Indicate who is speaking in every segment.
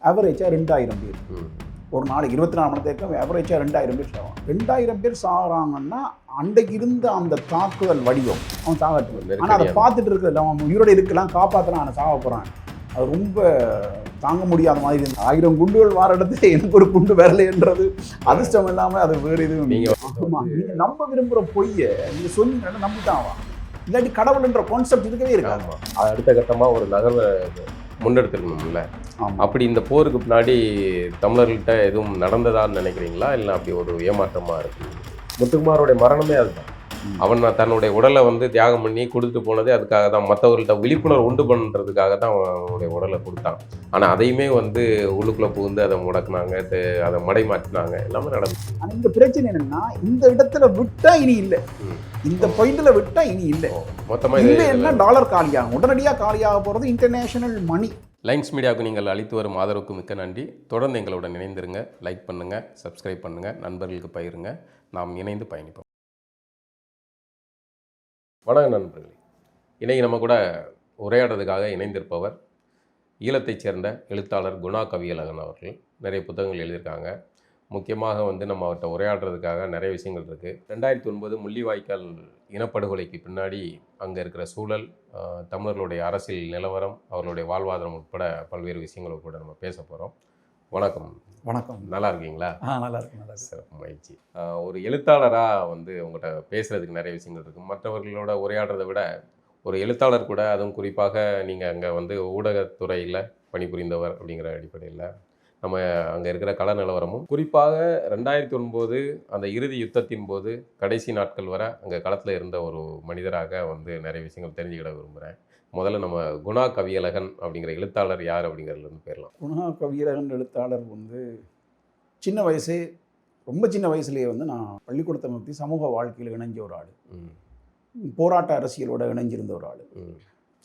Speaker 1: ஆவரேஜாக 2000 பேர் ஒரு நாளைக்கு 24 மணி நேரம் ஆவரேஜாக 2000 பேர் சாவாங்க. 2000 பேர் சாகிறாங்கன்னா அன்றைக்கு இருந்த அந்த தாக்குதல் வடிவம் அவன் சாகட்டு. ஆனால் அதை பார்த்துட்டு இருக்கிற அவன் உயிரோடு இருக்கலாம், காப்பாற்றலாம், அவனை சாக போகிறான். அது ரொம்ப தாங்க முடியாத மாதிரி இருந்தது. 1000 குண்டுகள் வார இடத்துல எனக்கு ஒரு குண்டு வரலைன்றது அதிர்ஷ்டம் இல்லாமல் அது வேறு எதுவும். நீங்கள் நம்ப விரும்புகிற பொய்யை நீங்கள் சொன்னீங்கன்னா நம்பித்தான் ஆவான். இல்லாட்டி கடவுள்ன்ற கான்செப்ட் இருக்கவே இருக்காது.
Speaker 2: அடுத்த கட்டமாக ஒரு நகர்வை முன்னெடுத்துருக்கணும்ல. அப்படி இந்த போருக்கு பின்னாடி தமிழர்கள்ட்ட எதுவும் நடந்ததான்னு நினைக்கிறீங்களா, இல்லை அப்படி ஒரு ஏமாற்றமாக இருக்கு? முத்துக்குமாரோடைய மரணமே அதுதான். அவன் தன்னுடைய உடலை வந்து தியாகம் பண்ணி கொடுத்துட்டு போனதே அதுக்காக தான், மற்றவர்கள்ட்ட விழிப்புணர்வு உண்டு பண்ணுறதுக்காக தான் அவனுடைய உடலை கொடுத்தான். ஆனால் அதையுமே வந்து உள்ளுக்குள்ளே புகுந்து அதை முடக்குனாங்க, அதை மடை மாற்றினாங்க, எல்லாமே நடந்துச்சு.
Speaker 1: ஆனால் இந்த பிரச்சனை என்னன்னா, இந்த இடத்துல விட்டா இனி இல்லை, இந்த பாயிண்ட்ல விட்டா இனி இல்லை. மொத்தமாக இல்லை டாலர் காலியாகும், உடனடியாக காலியாக போகிறது இன்டர்நேஷனல் மணி.
Speaker 2: லைன்ஸ் மீடியாவுக்கு நீங்கள் அளித்து வரும் ஆதரவுக்கு மிக்க நன்றி. தொடர்ந்து எங்களுடன் இணைந்திருங்க. லைக் பண்ணுங்கள், சப்ஸ்கிரைப் பண்ணுங்கள், நண்பர்களுக்கு பகிருங்க. நாம் இணைந்து பயணிப்போம். வணக்கம் நண்பர்களே. இன்றைக்கி நம்ம கூட உரையாடுறதுக்காக இணைந்திருப்பவர் ஈழத்தைச் சேர்ந்த எழுத்தாளர் குணா கவியழகன் அவர்கள். நிறைய புத்தகங்கள் எழுதியிருக்காங்க. முக்கியமாக வந்து நம்ம அவர்கிட்ட உரையாடுறதுக்காக நிறைய விஷயங்கள் இருக்குது. 2009 முள்ளிவாய்க்கால் இனப்படுகொலைக்கு பின்னாடி அங்கே இருக்கிற சூழல், தமிழர்களுடைய அரசியல் நிலவரம், அவர்களுடைய வாழ்வாதாரம் உட்பட பல்வேறு விஷயங்களை கூட நம்ம பேச போகிறோம். வணக்கம்.
Speaker 1: வணக்கம்.
Speaker 2: நல்லா இருக்கீங்களா?
Speaker 1: நல்லா இருக்கு. நல்லா
Speaker 2: சிறப்பு மகிழ்ச்சி. ஒரு எழுத்தாளராக வந்து உங்கள்கிட்ட பேசுகிறதுக்கு நிறைய விஷயங்கள் இருக்குது. மற்றவர்களோட உரையாடுறதை விட ஒரு எழுத்தாளர் கூட, அதுவும் குறிப்பாக நீங்கள் அங்கே வந்து ஊடகத்துறையில் பணிபுரிந்தவர் அப்படிங்கிற அடிப்படையில் நம்ம அங்கே இருக்கிற கள நிலவரமும், குறிப்பாக 2009 அந்த இறுதி யுத்தத்தின் போது கடைசி நாட்கள் வரை அங்கே களத்தில் இருந்த ஒரு மனிதராக வந்து நிறைய விஷயங்கள் தெரிஞ்சுக்கிட விரும்புகிறேன். முதல்ல நம்ம குணா கவியழகன் அப்படிங்கிற எழுத்தாளர் யார் அப்படிங்கிறதுலேருந்து போயிடலாம்.
Speaker 1: குணா கவியழகன் எழுத்தாளர் வந்து சின்ன வயசே, ரொம்ப சின்ன வயசுலேயே வந்து நான் பள்ளிக்கூடத்தை நோக்கி சமூக வாழ்க்கையில் இணைஞ்ச ஒரு ஆள், போராட்ட அரசியலோட இணைஞ்சிருந்த ஒரு ஆள்.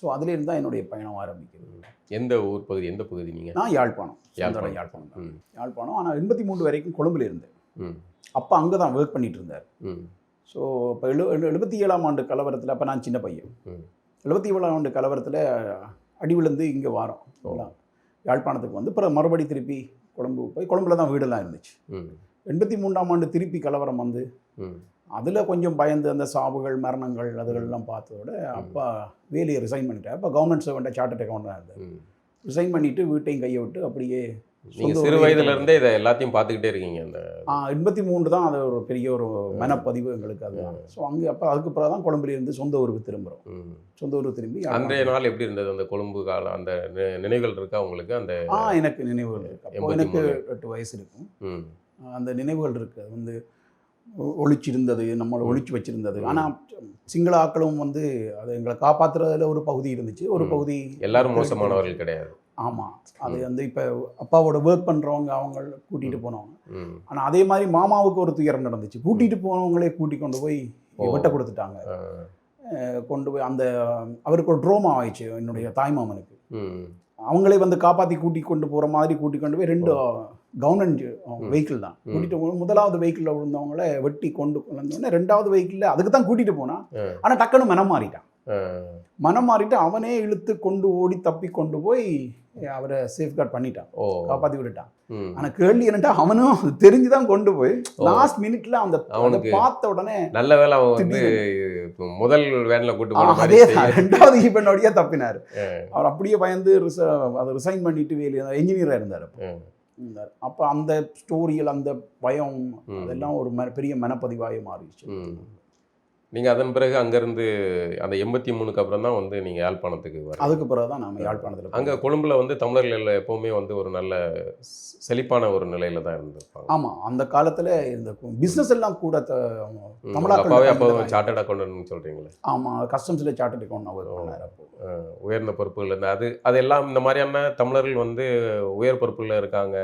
Speaker 1: ஸோ அதுலேருந்து தான் என்னுடைய பயணம் ஆரம்பிக்கிறது.
Speaker 2: எந்த ஊர் பகுதி, எந்த பகுதி நீங்கள்?
Speaker 1: நான் யாழ்ப்பாணம் தான். யாழ்ப்பாணம். ஆனால் 83 வரைக்கும் கொழும்பில் இருந்தேன். அப்போ அங்கே தான் ஒர்க் பண்ணிட்டு இருந்தார். ஸோ இப்போ 77ஆம் ஆண்டு கலவரத்தில், அப்போ நான் சின்ன பையன், 77ஆம் ஆண்டு கலவரத்தில் அடி விழுந்து இங்கே வாரோம் யாழ்ப்பாணத்துக்கு வந்து, அப்புறம் மறுபடி திருப்பி கொழும்பு போய் கொழும்புல தான் வீடெல்லாம் இருந்துச்சு. 83ஆம் ஆண்டு திருப்பி கலவரம் வந்து அதில் கொஞ்சம் பயந்து அந்த சாவுகள், மரணங்கள், அதுகள்லாம் பார்த்ததோட அப்பா வேலையை ரிசைன் பண்ணிட்டார். அப்போ கவர்மெண்ட் சர்வெண்ட்டாக சார்ட்டர்ட் அக்கௌண்டாக இருந்தார். ரிசைன் பண்ணிவிட்டு வீட்டையும் கையை விட்டு அப்படியே
Speaker 2: சிறு வயதுலேருந்தே இதை எல்லாத்தையும் பார்த்துக்கிட்டே இருக்கீங்க. அந்த
Speaker 1: 83 தான் அது ஒரு பெரிய ஒரு மனப்பதிவு எங்களுக்கு. அதுதான். ஸோ அங்கே அப்போ அதுக்கு பிறகு தான் கொழும்புலேருந்து சொந்த ஊருக்கு திரும்புகிறோம். சொந்த ஊருக்கு திரும்பி
Speaker 2: அன்றைய நாள் எப்படி இருந்தது? அந்த கொழும்பு காலம், அந்த நினைவுகள் இருக்கா உங்களுக்கு? அந்த
Speaker 1: எனக்கு நினைவுகள் இருக்கு. அப்போ எனக்கு 8 வயசு இருக்கும். அந்த நினைவுகள் இருக்குது. அது வந்து ஒழிச்சிருந்தது, நம்மளை ஒழிச்சு வச்சிருந்தது. ஆனால் சிங்கள ஆக்களும் வந்து அதை எங்களை காப்பாற்றுறதுல ஒரு பகுதி இருந்துச்சு. ஒரு பகுதி
Speaker 2: எல்லாரும் மோசமானவர்கள் கிடையாது.
Speaker 1: ஆமாம். அது வந்து இப்போ அப்பாவோட ஒர்க் பண்ணுறவங்க அவங்க கூட்டிகிட்டு போனவங்க. ஆனால் அதே மாதிரி மாமாவுக்கு ஒரு துயரம் நடந்துச்சு. கூட்டிகிட்டு போனவங்களே கூட்டி கொண்டு போய் வெட்ட கொடுத்துட்டாங்க. கொண்டு போய் அந்த அவருக்கு ஒரு ட்ரோமா ஆயிடுச்சு என்னுடைய தாய்மாமனுக்கு. அவங்களே வந்து காப்பாற்றி கூட்டி கொண்டு போகிற மாதிரி கூட்டி கொண்டு போய் 2 கவர்மெண்ட் வெஹிக்கிள் தான் கூட்டிகிட்டு போகணும். முதலாவது வெஹிக்கிளில் விழுந்தவங்கள வெட்டி கொண்டு வந்தோடனே 2வது வெஹிக்கிளில் அதுக்கு தான் கூட்டிகிட்டு போனான். ஆனால் டக்குன்னு மனம் மாறிட்டு அவனே இழுத்து கொண்டு ஓடி தப்பி கொண்டு போய் அவரை சேஃப்கார்ட் பண்ணிட்டான், காப்பாற்றி விட்டுட்டான். ஆனால் கேள்வி என்னட்டா, அவனும் தெரிஞ்சுதான் கொண்டு போய் லாஸ்ட் மினிட்ல அந்த பார்த்த உடனே
Speaker 2: நல்ல வேலை முதல் வேனில் கூட்டு
Speaker 1: அதே 2வது ஈவெண்டோடய தப்பினார். அவர் அப்படியே பயந்து அதை ரிசைன் பண்ணிட்டு வேலையை என்ஜினியராக இருந்தார் இருந்தார். அப்போ அந்த ஸ்டோரியில் அந்த பயம் அதெல்லாம் ஒரு பெரிய மனப்பதிவாக மாறிடுச்சு.
Speaker 2: நீங்கள் அதன் பிறகு அங்கேருந்து அந்த 83க்கு அப்புறம் தான் வந்து நீங்கள் யாழ்ப்பாணத்துக்கு
Speaker 1: அதுக்கு பிறகு தான் நம்ம யாழ்ப்பாணத்தில்.
Speaker 2: அங்கே கொழும்பில் வந்து தமிழர்கள் எப்போவுமே வந்து ஒரு நல்ல செழிப்பான ஒரு நிலையில் தான் இருந்திருப்பாங்க.
Speaker 1: ஆமாம். அந்த காலத்தில் இந்த பிஸ்னஸ் எல்லாம் கூட
Speaker 2: தமிழாவே அப்போ சார்ட்டர்ட் அக்கௌண்டன்ட்னு சொல்கிறீங்களே?
Speaker 1: ஆமாம். கஸ்டம்ஸில் சார்ட்டர்ட் அக்கௌண்ட் அவர் பண்ணார். அப்போ
Speaker 2: உயர்ந்த பொறுப்புகள் இருந்து அதெல்லாம் இந்த மாதிரியான தமிழர்கள் வந்து உயர் பொறுப்புகளில் இருக்காங்க,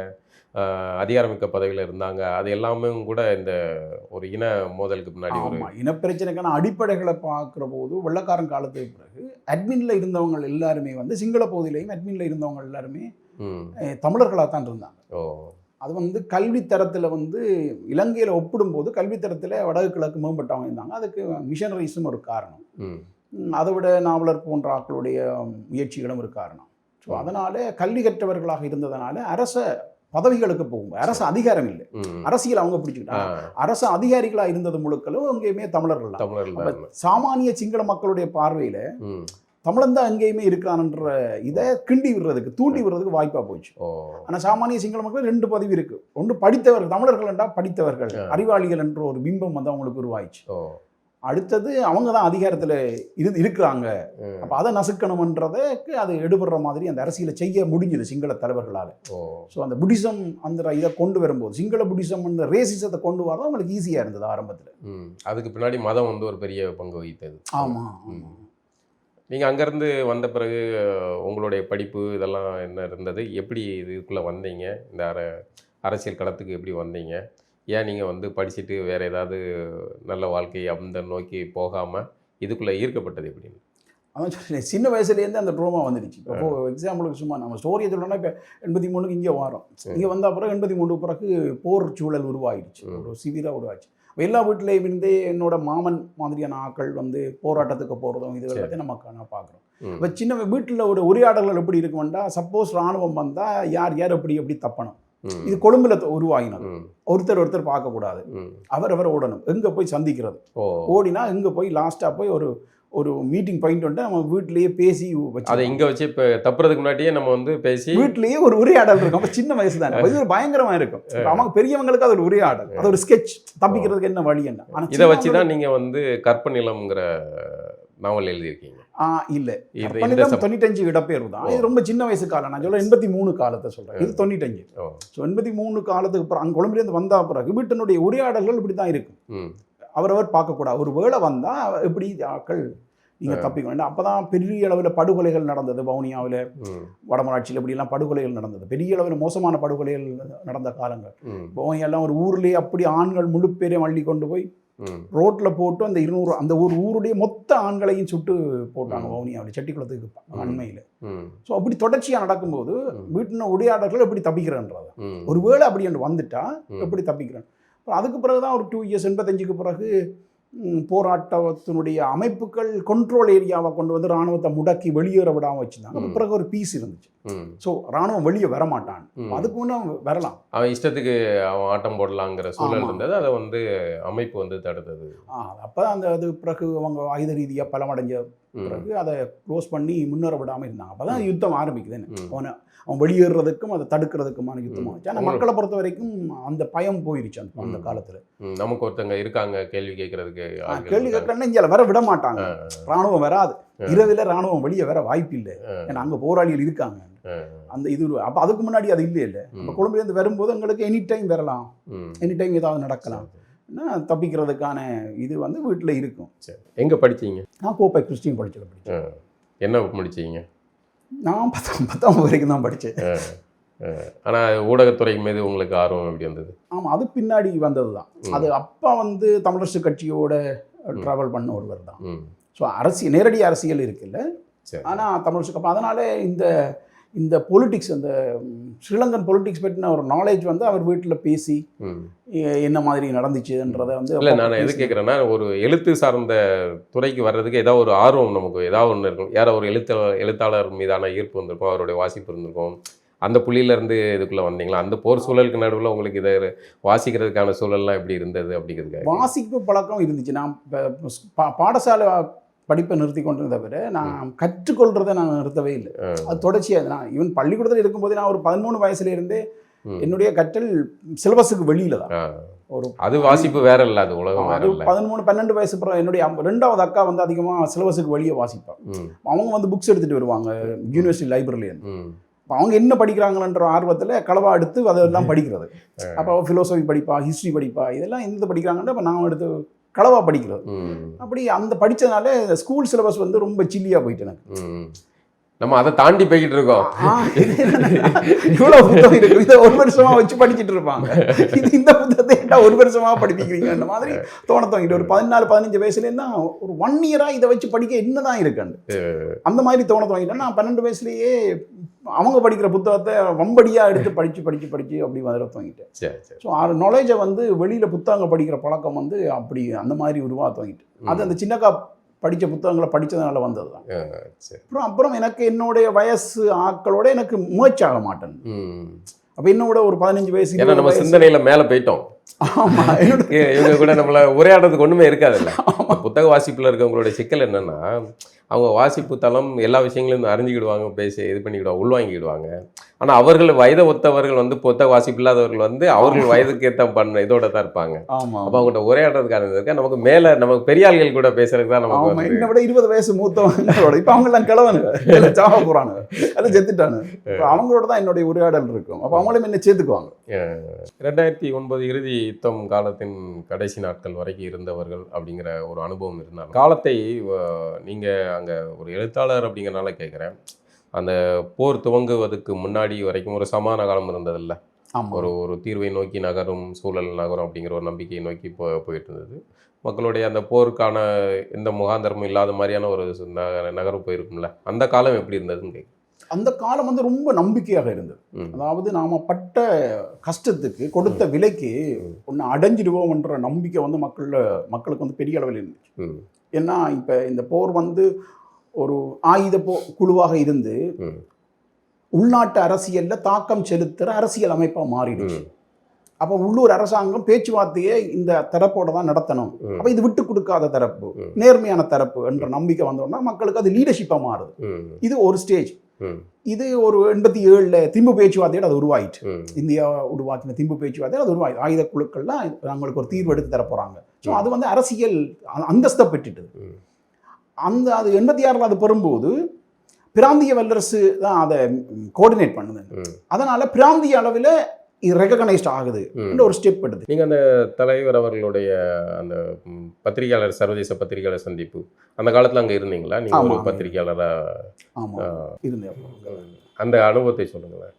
Speaker 2: அதிகாரமிக்க பதவியில் இருந்தாங்க. அது எல்லாமே கூட இந்த ஒரு இன மோதலுக்கு முன்னாடி ஒரு
Speaker 1: இனப்பிரச்சனைக்கான அடிப்படைகளை பார்க்குற போது வெள்ளக்காரன் காலத்துக்கு பிறகு அட்மின்ல இருந்தவங்க எல்லாருமே வந்து சிங்கள பகுதியிலையும் அட்மின்ல இருந்தவங்க எல்லாருமே தமிழர்களாக தான் இருந்தாங்க. அது வந்து கல்வித்தரத்தில் வந்து இலங்கையில் ஒப்பிடும்போது கல்வித்தரத்தில் வடக்கு கிழக்கு மேம்பட்டவங்க இருந்தாங்க. அதுக்கு மிஷனரிஸும் ஒரு காரணம். அதை விட நாவலர் போன்ற ஆக்களுடைய முயற்சிகளும் ஒரு காரணம். ஸோ அதனால் கல்வி கற்றவர்களாக இருந்ததுனால அரச பதவிகளுக்கு போகும், அரசு அதிகாரம் இல்லை, அரசியல் அவங்க பிடிச்சிக்கிட்டாங்க. அரசு அதிகாரிகளாக இருந்தது முழுக்களும் அங்கேயுமே தமிழர்கள் தான். சாமானிய சிங்கள மக்களுடைய பார்வையில் தமிழன் தான் அங்கேயுமே இருக்கிறான்ன்ற இதை கிண்டி விடுறதுக்கு தூண்டி விடுறதுக்கு வாய்ப்பாக போச்சு. ஆனால் சாமானிய சிங்கள மக்கள் 2 பதவி இருக்குது. ஒன்று படித்தவர்கள், தமிழர்கள் என்றால் படித்தவர்கள், அறிவாளிகள் என்ற ஒரு பிம்பம் வந்து அவங்களுக்கு உருவாயிடுச்சு. அடுத்தது அவங்க தான் அதிகாரத்தில் இருக்கிறாங்க, அப்போ அதை நசுக்கணுன்றதுக்கு அது எடுபடுற மாதிரி அந்த அரசியலை செய்ய முடிஞ்சுது சிங்கள தலைவர்களால். ஸோ அந்த புத்திசம் அந்த இதை கொண்டு வரும்போது, சிங்கள புத்திசம் அந்த ரேசிசத்தை கொண்டு வரது அவங்களுக்கு ஈஸியாக இருந்தது ஆரம்பத்தில்.
Speaker 2: அதுக்கு பின்னாடி மதம் வந்து ஒரு பெரிய பங்கு வகித்தது.
Speaker 1: ஆமாம்.
Speaker 2: நீங்கள் அங்கேருந்து வந்த பிறகு உங்களுடைய படிப்பு இதெல்லாம் என்ன இருந்தது? எப்படி இதுக்குள்ளே வந்தீங்க? இந்த அரசியல் களத்துக்கு எப்படி வந்தீங்க? ஏன் நீங்கள் வந்து படிச்சுட்டு வேறு ஏதாவது நல்ல வாழ்க்கை அந்த நோக்கி போகாமல் இதுக்குள்ளே ஈர்க்கப்பட்டது எப்படின்னு?
Speaker 1: அதான் சொல்கிறேன், சின்ன வயசுலேருந்து அந்த ட்ரோமா வந்துடுச்சு. இப்போ எக்ஸாம்பிளுக்கு சும்மா நம்ம ஸ்டோரியை சொல்லணும்னா, இப்போ 83க்கு இங்கே வரோம். இங்கே வந்த பிறகு 83 பிறகு போர் சூழல் உருவாகிடுச்சு, ஒரு சிவியராக உருவாச்சு. எல்லா வீட்டிலையும் இருந்தே என்னோட மாமன் மாதிரியான ஆக்கள் வந்து போராட்டத்துக்கு போகிறதும் இது எல்லாத்தையும் நான் பார்க்குறோம். இப்போ சின்ன வீட்டில் ஒரு உரையாடல்கள் எப்படி இருக்குமெண்டா, சப்போஸ் இராணுவம் வந்தால் யார் எப்படி தப்பணும், இது கொழும்புல உருவாகினது. ஒருத்தர் பார்க்கக்கூடாது, அவர் ஓடணும், எங்கே போய் சந்திக்கிறது, ஓடினா எங்கே போய் லாஸ்ட்டாக போய் ஒரு மீட்டிங் பாயிண்ட் வந்து நம்ம வீட்டிலேயே பேசி வச்சு
Speaker 2: அதை இங்கே வச்சு இப்போ தப்புறதுக்கு முன்னாடியே நம்ம வந்து பேசி
Speaker 1: வீட்லேயே ஒரு உரையாடல் இருக்கும். அப்போ சின்ன வயசு தானே, இது ஒரு பயங்கரமாக இருக்கும். அவங்க பெரியவங்களுக்கு அது ஒரு உரையாடல், அது ஒரு ஸ்கெட்ச், தப்பிக்கிறதுக்கு என்ன வழி என்ன. ஆனால்
Speaker 2: இதை வச்சு தான் நீங்கள் வந்து கற்பநிலம்ங்கிற நாவல் எழுதியிருக்கீங்க.
Speaker 1: இல்லை, 95 இடப்பெயர்வு தான். இது ரொம்ப சின்ன வயசு காலம். நான் சொல்ல 83 காலத்தை சொல்கிறேன், இது 95. ஸோ 83 காலத்துக்கு அப்புறம் அங்கே கொழும்புலேருந்து வந்த பிறகு வீட்டினுடைய உரையாடல்கள் இப்படி தான் இருக்கும். அவரவர் பார்க்கக்கூடாது, ஒரு வேளை வந்தால் எப்படி ஆக்கள் நீங்கள் தப்பிக்க வேண்டாம். அப்போ தான் பெரிய அளவில் படுகொலைகள் நடந்தது. வவுனியாவில், வடமராட்சியில் இப்படிலாம் படுகொலைகள் நடந்தது, பெரிய அளவில் மோசமான படுகொலைகள் நடந்த காலங்கள். வவுனியெல்லாம் ஒரு ஊர்லேயே அப்படி ஆண்கள் முழு பேரையும் அள்ளி கொண்டு போய் ரோட்டில் போட்டு அந்த 200 அந்த ஊருடைய மொத்த ஆண்களையும் சுட்டு போட்டாங்க வவுனியாவில், செட்டிக்குளத்துக்கு அண்மையில். ஸோ அப்படி தொடர்ச்சியாக நடக்கும்போது வீட்டின உரையாடல்கள் எப்படி தப்பிக்கிறேன்றது, ஒரு வேளை அப்படி என்று வந்துட்டா எப்படி தப்பிக்கிறேன். அதுக்கு பிறகு தான் ஒரு 2 இயர்ஸ் 85க்கு பிறகு போராட்டத்தினுடைய அமைப்புகள் கண்ட்ரோல் ஏரியாவை கொண்டு வந்து இராணுவத்தை முடக்கி வெளியேற விடாமல் வச்சுருந்தாங்க. அது பிறகு ஒரு பீஸ் இருந்துச்சு. ஸோ இராணுவம் வெளியே வரமாட்டான், அதுக்கு முன்னே வரலாம்,
Speaker 2: அவன் இஷ்டத்துக்கு அவன் ஆட்டம் போடலாங்கிற சூழல் இருந்தது. அதை வந்து அமைப்பு வந்து தடுத்தது.
Speaker 1: அப்போ அது பிறகு அவங்க ஆயுத ரீதியாக பலமடைஞ்ச பிறகு அதை க்ளோஸ் பண்ணி முன்னேற விடாமல் இருந்தாங்க. அப்போ தான் யுத்தம் ஆரம்பிக்குதுன்னு, அவன் வெளியேறதுக்கும் அதை தடுக்கிறதுக்குமான யுத்தமாக இருந்துச்சு. ஆனால் மக்களை பொறுத்த வரைக்கும் அந்த பயம் போயிடுச்சு அந்த காலத்தில்.
Speaker 2: நமக்கு ஒருத்தங்க இருக்காங்க கேள்வி கேட்கறதுக்கு,
Speaker 1: கேள்வி கேட்கறேன்னா இங்கே வர விட மாட்டாங்க, இராணுவம் வராது, இரவில் இராணுவம் வெளியே வர வாய்ப்பு இல்லை, ஏன்னா அங்கே போராளிகள் இருக்காங்க அந்த இது. அப்போ அதுக்கு முன்னாடி அது இல்லை. இப்போ கொழும்புலேருந்து வரும்போது எங்களுக்கு எனி டைம் வரலாம், எனி டைம் ஏதாவது நடக்கலாம், தப்பிக்கிறதுக்கான இது வந்து வீட்டில் இருக்கும்.
Speaker 2: சரி, எங்கே படிச்சீங்க?
Speaker 1: நான் கோப்பை கிறிஸ்டின் படித்தேன்.
Speaker 2: என்ன முடிச்சீங்க?
Speaker 1: நான் 10ஆம் வரைக்கும் தான் படித்தேன்.
Speaker 2: ஆனால் ஊடகத்துறை மீது உங்களுக்கு ஆர்வம் எப்படி வந்தது? ஆமாம்,
Speaker 1: அது பின்னாடி வந்தது தான். அது அப்பா வந்து தமிழரசு கட்சியோட ட்ராவல் பண்ண ஒருவர் தான். ஸோ அரசியல், நேரடி அரசியல் இருக்குல்ல, ஆனால் தமிழரசு அப்போ அதனால இந்த பொலிட்டிக்ஸ், அந்த ஸ்ரீலங்கன் பொலிட்டிக்ஸ் பற்றின ஒரு நாலேஜ் வந்து அவர் வீட்டில் பேசி என்ன மாதிரி நடந்துச்சுன்றதை வந்து.
Speaker 2: இல்லை, நான் எது கேட்குறேன்னா, ஒரு எழுத்து சார்ந்த துறைக்கு வர்றதுக்கு ஏதாவது ஒரு ஆர்வம் நமக்கு ஏதாவது ஒன்று இருக்கும். யாரோ ஒரு எழுத்தாளர் மீதான ஈர்ப்பு வந்திருக்கும், அவருடைய வாசிப்பு இருந்திருக்கும். அந்த புள்ளியிலேருந்து இதுக்குள்ளே வந்தீங்களா? அந்த போர் சூழலுக்கு நடுவில் உங்களுக்கு இதை வாசிக்கிறதுக்கான சூழல்லாம் எப்படி இருந்தது அப்படிங்கிறது?
Speaker 1: வாசிப்பு பழக்கம் இருந்துச்சு. நான் பாடசாலை படிப்பை நிறுத்தி கொண்டிருந்த தவிர நான் கற்றுக்கொள்றதை நான் நிறுத்தவே இல்லை. அது தொடர்ச்சியாக நான் ஈவன் பள்ளிக்கூடத்தில் இருக்கும்போது நான் ஒரு 13 வயசுலேருந்தே என்னுடைய கற்றல் சிலபஸுக்கு வெளியில தான். ஒரு
Speaker 2: அது வாசிப்பு வேற இல்லை, அது உலகம் வேற இல்லை.
Speaker 1: 13-12 வயசு அப்புறம் என்னுடைய 2வது அக்கா வந்து அதிகமாக சிலபஸுக்கு வெளியே வாசிப்பாங்க. அவங்க வந்து புக்ஸ் எடுத்துகிட்டு வருவாங்க யூனிவர்சிட்டி லைப்ரரியிலேருந்து. அவங்க என்ன படிக்கிறாங்கன்ற ஆர்வத்தில் களவா எடுத்து அதெல்லாம் படிக்கிறது. அப்போ ஃபிலோசஃபி படிப்பா, ஹிஸ்ட்ரி படிப்பா, இதெல்லாம் எந்த படிக்கிறாங்கன்னு அப்போ நான் எடுத்து களவா படிக்கிறது. அப்படி அந்த படித்ததுனால ஸ்கூல் சிலபஸ் வந்து ரொம்ப சில்லியாக போயிட்டு எனக்கு.
Speaker 2: நம்ம அதை தாண்டி போய்கிட்டு இருக்கோம்.
Speaker 1: இவ்வளோ புத்தகம் இருக்கு, இதை 1 வருஷமா வச்சு படிச்சுட்டு இருப்பாங்க, இந்த புத்தகத்தை 1 வருஷமா படிப்பிக்கிறீங்கன்ற மாதிரி தோண தோங்கிட்டு. ஒரு 14-15 வயசுலேருந்தா ஒரு 1 இயரா இதை வச்சு படிக்க என்னதான் இருக்குன்னு அந்த மாதிரி தோண தோங்கிட்டேன். நான் 12 வயசுலேயே அவங்க படிக்கிற புத்தகத்தை வம்படியாக எடுத்து படித்து அப்படி வர தோங்கிட்டேன். ஸோ நாலேஜை வந்து வெளியில் புத்தகங்கள் படிக்கிற பழக்கம் வந்து அப்படி அந்த மாதிரி உருவாக தோங்கிட்டு. அது அந்த சின்னக்கா படித்த புத்தகங்களை படித்ததுனால வந்தது தான்.
Speaker 2: சரி.
Speaker 1: அப்புறம் எனக்கு என்னுடைய வயசு ஆக்களோட எனக்கு மேட்ச் ஆக மாட்டேன். அப்போ என்னோட ஒரு 15 வயசு
Speaker 2: ஏன்னா நம்ம சிந்தனையில் மேலே போயிட்டோம்.
Speaker 1: ஆமாம்,
Speaker 2: இவங்க கூட நம்மளை உரையாடுறதுக்கு ஒன்றுமே இருக்காதுல்ல. புத்தக வாசிப்பில் இருக்கவங்களுடைய சிக்கல் என்னென்னா, அவங்க வாசிப்பு தளம் எல்லா விஷயங்களையும் அறிஞ்சிக்கிடுவாங்க, பேசி இது பண்ணிக்கிடுவாங்க, உள்வாங்கிக்கிடுவாங்க. ஆனால் அவர்கள் வயதை ஒத்தவர்கள் வந்து புத்தக வாசிப்பு இல்லாதவர்கள் வந்து அவர்கள் வயதுக்கு ஏற்ற பண்ண இதோட தான் இருப்பாங்க. அப்போ அவங்கள்ட்ட உரையாடுறதுக்கான இருக்கா நமக்கு மேலே நமக்கு பெரிய ஆள்கள் கூட பேசுறதுக்கு தான் நமக்கு
Speaker 1: என்னை விட 20 வயசு மூத்தவங்களோட இப்போ அவங்கெல்லாம் கிழவனுங்க, சாக போகிறானுங்க, எல்லாம் செத்துட்டானு. அவங்களோட தான் என்னுடைய உரையாடல் இருக்கும். அப்போ அவங்களும் என்ன சேர்த்துக்குவாங்க.
Speaker 2: 2009 இறுதி யுத்தம் காலத்தின் கடைசி நாட்கள் வரைக்கும் இருந்தவர்கள் அப்படிங்கிற ஒரு அனுபவம் இருந்தாலும் காலத்தை நீங்கள் அங்கே ஒரு எழுத்தாளர் அப்படிங்கிறனால கேட்குறேன். அந்த போர் துவங்குவதற்கு முன்னாடி வரைக்கும் ஒரு சமான காலம் இருந்ததில்ல. ஒரு தீர்வை நோக்கி நகரும் சூழல் நகரும் அப்படிங்கிற ஒரு நம்பிக்கையை நோக்கி போயிட்டு இருந்தது. மக்களுடைய அந்த போருக்கான எந்த முகாந்தரமும் இல்லாத மாதிரியான ஒரு நகரம் போயிருக்கும்ல. அந்த காலம் எப்படி இருந்ததுன்னு கேட்குறேன்.
Speaker 1: அந்த காலம் வந்து ரொம்ப நம்பிக்கையாக இருந்தது. அதாவது நாம் பட்ட கஷ்டத்துக்கு கொடுத்த விலைக்கு ஒன்று அடைஞ்சிடுவோம்ன்ற நம்பிக்கை வந்து மக்களுக்கு வந்து பெரிய அளவில் இருந்துச்சு. ஏன்னா இப்போ இந்த போர் வந்து ஒரு ஆயுத குழுவாக இருந்து உள்நாட்டு அரசியலில் தாக்கம் செலுத்துகிற அரசியல் அமைப்பாக மாறிடுச்சு. அப்போ உள்ளூர் அரசாங்கம் பேச்சுவார்த்தையை இந்த தரப்போட தான் நடத்தணும். அப்போ இது விட்டு கொடுக்காத தரப்பு, நேர்மையான தரப்பு என்ற நம்பிக்கை வந்தோம்னா மக்களுக்கு அது லீடர்ஷிப்பாக மாறுது. இது ஒரு ஸ்டேஜ். இது ஒரு 87 திம்பு பேச்சுவார்த்தையோடு அது உருவாயிட்டு. இந்தியா உருவாக்கின திம்பு பேச்சுவார்த்தையோடு அது உருவாயிடுது. ஆயுத குழுக்கள்லாம் அவங்களுக்கு ஒரு தீர்வு எடுத்து தரப்போகிறாங்க. ஸோ அது வந்து அரசியல் அந்தஸ்தை பெற்றுட்டுது. அது 86 அது பெறும்போது பிராந்திய வல்லரசு தான் அதை கோஆர்டினேட் பண்ணுது. அதனால பிராந்திய அளவில் இது ரெகனைஸ்ட் ஆகுது ஒரு ஸ்டெப் எடுத்து.
Speaker 2: நீங்கள் அந்த தலைவர் அவர்களுடைய அந்த பத்திரிகையாளர் சர்வதேச பத்திரிகையாளர் சந்திப்பு அந்த காலத்தில் அங்கே இருந்தீங்களா? நீங்கள் ஒரு பத்திரிகையாளராக
Speaker 1: இருந்தேன்.
Speaker 2: அந்த அனுபவத்தை சொல்லுங்களேன்.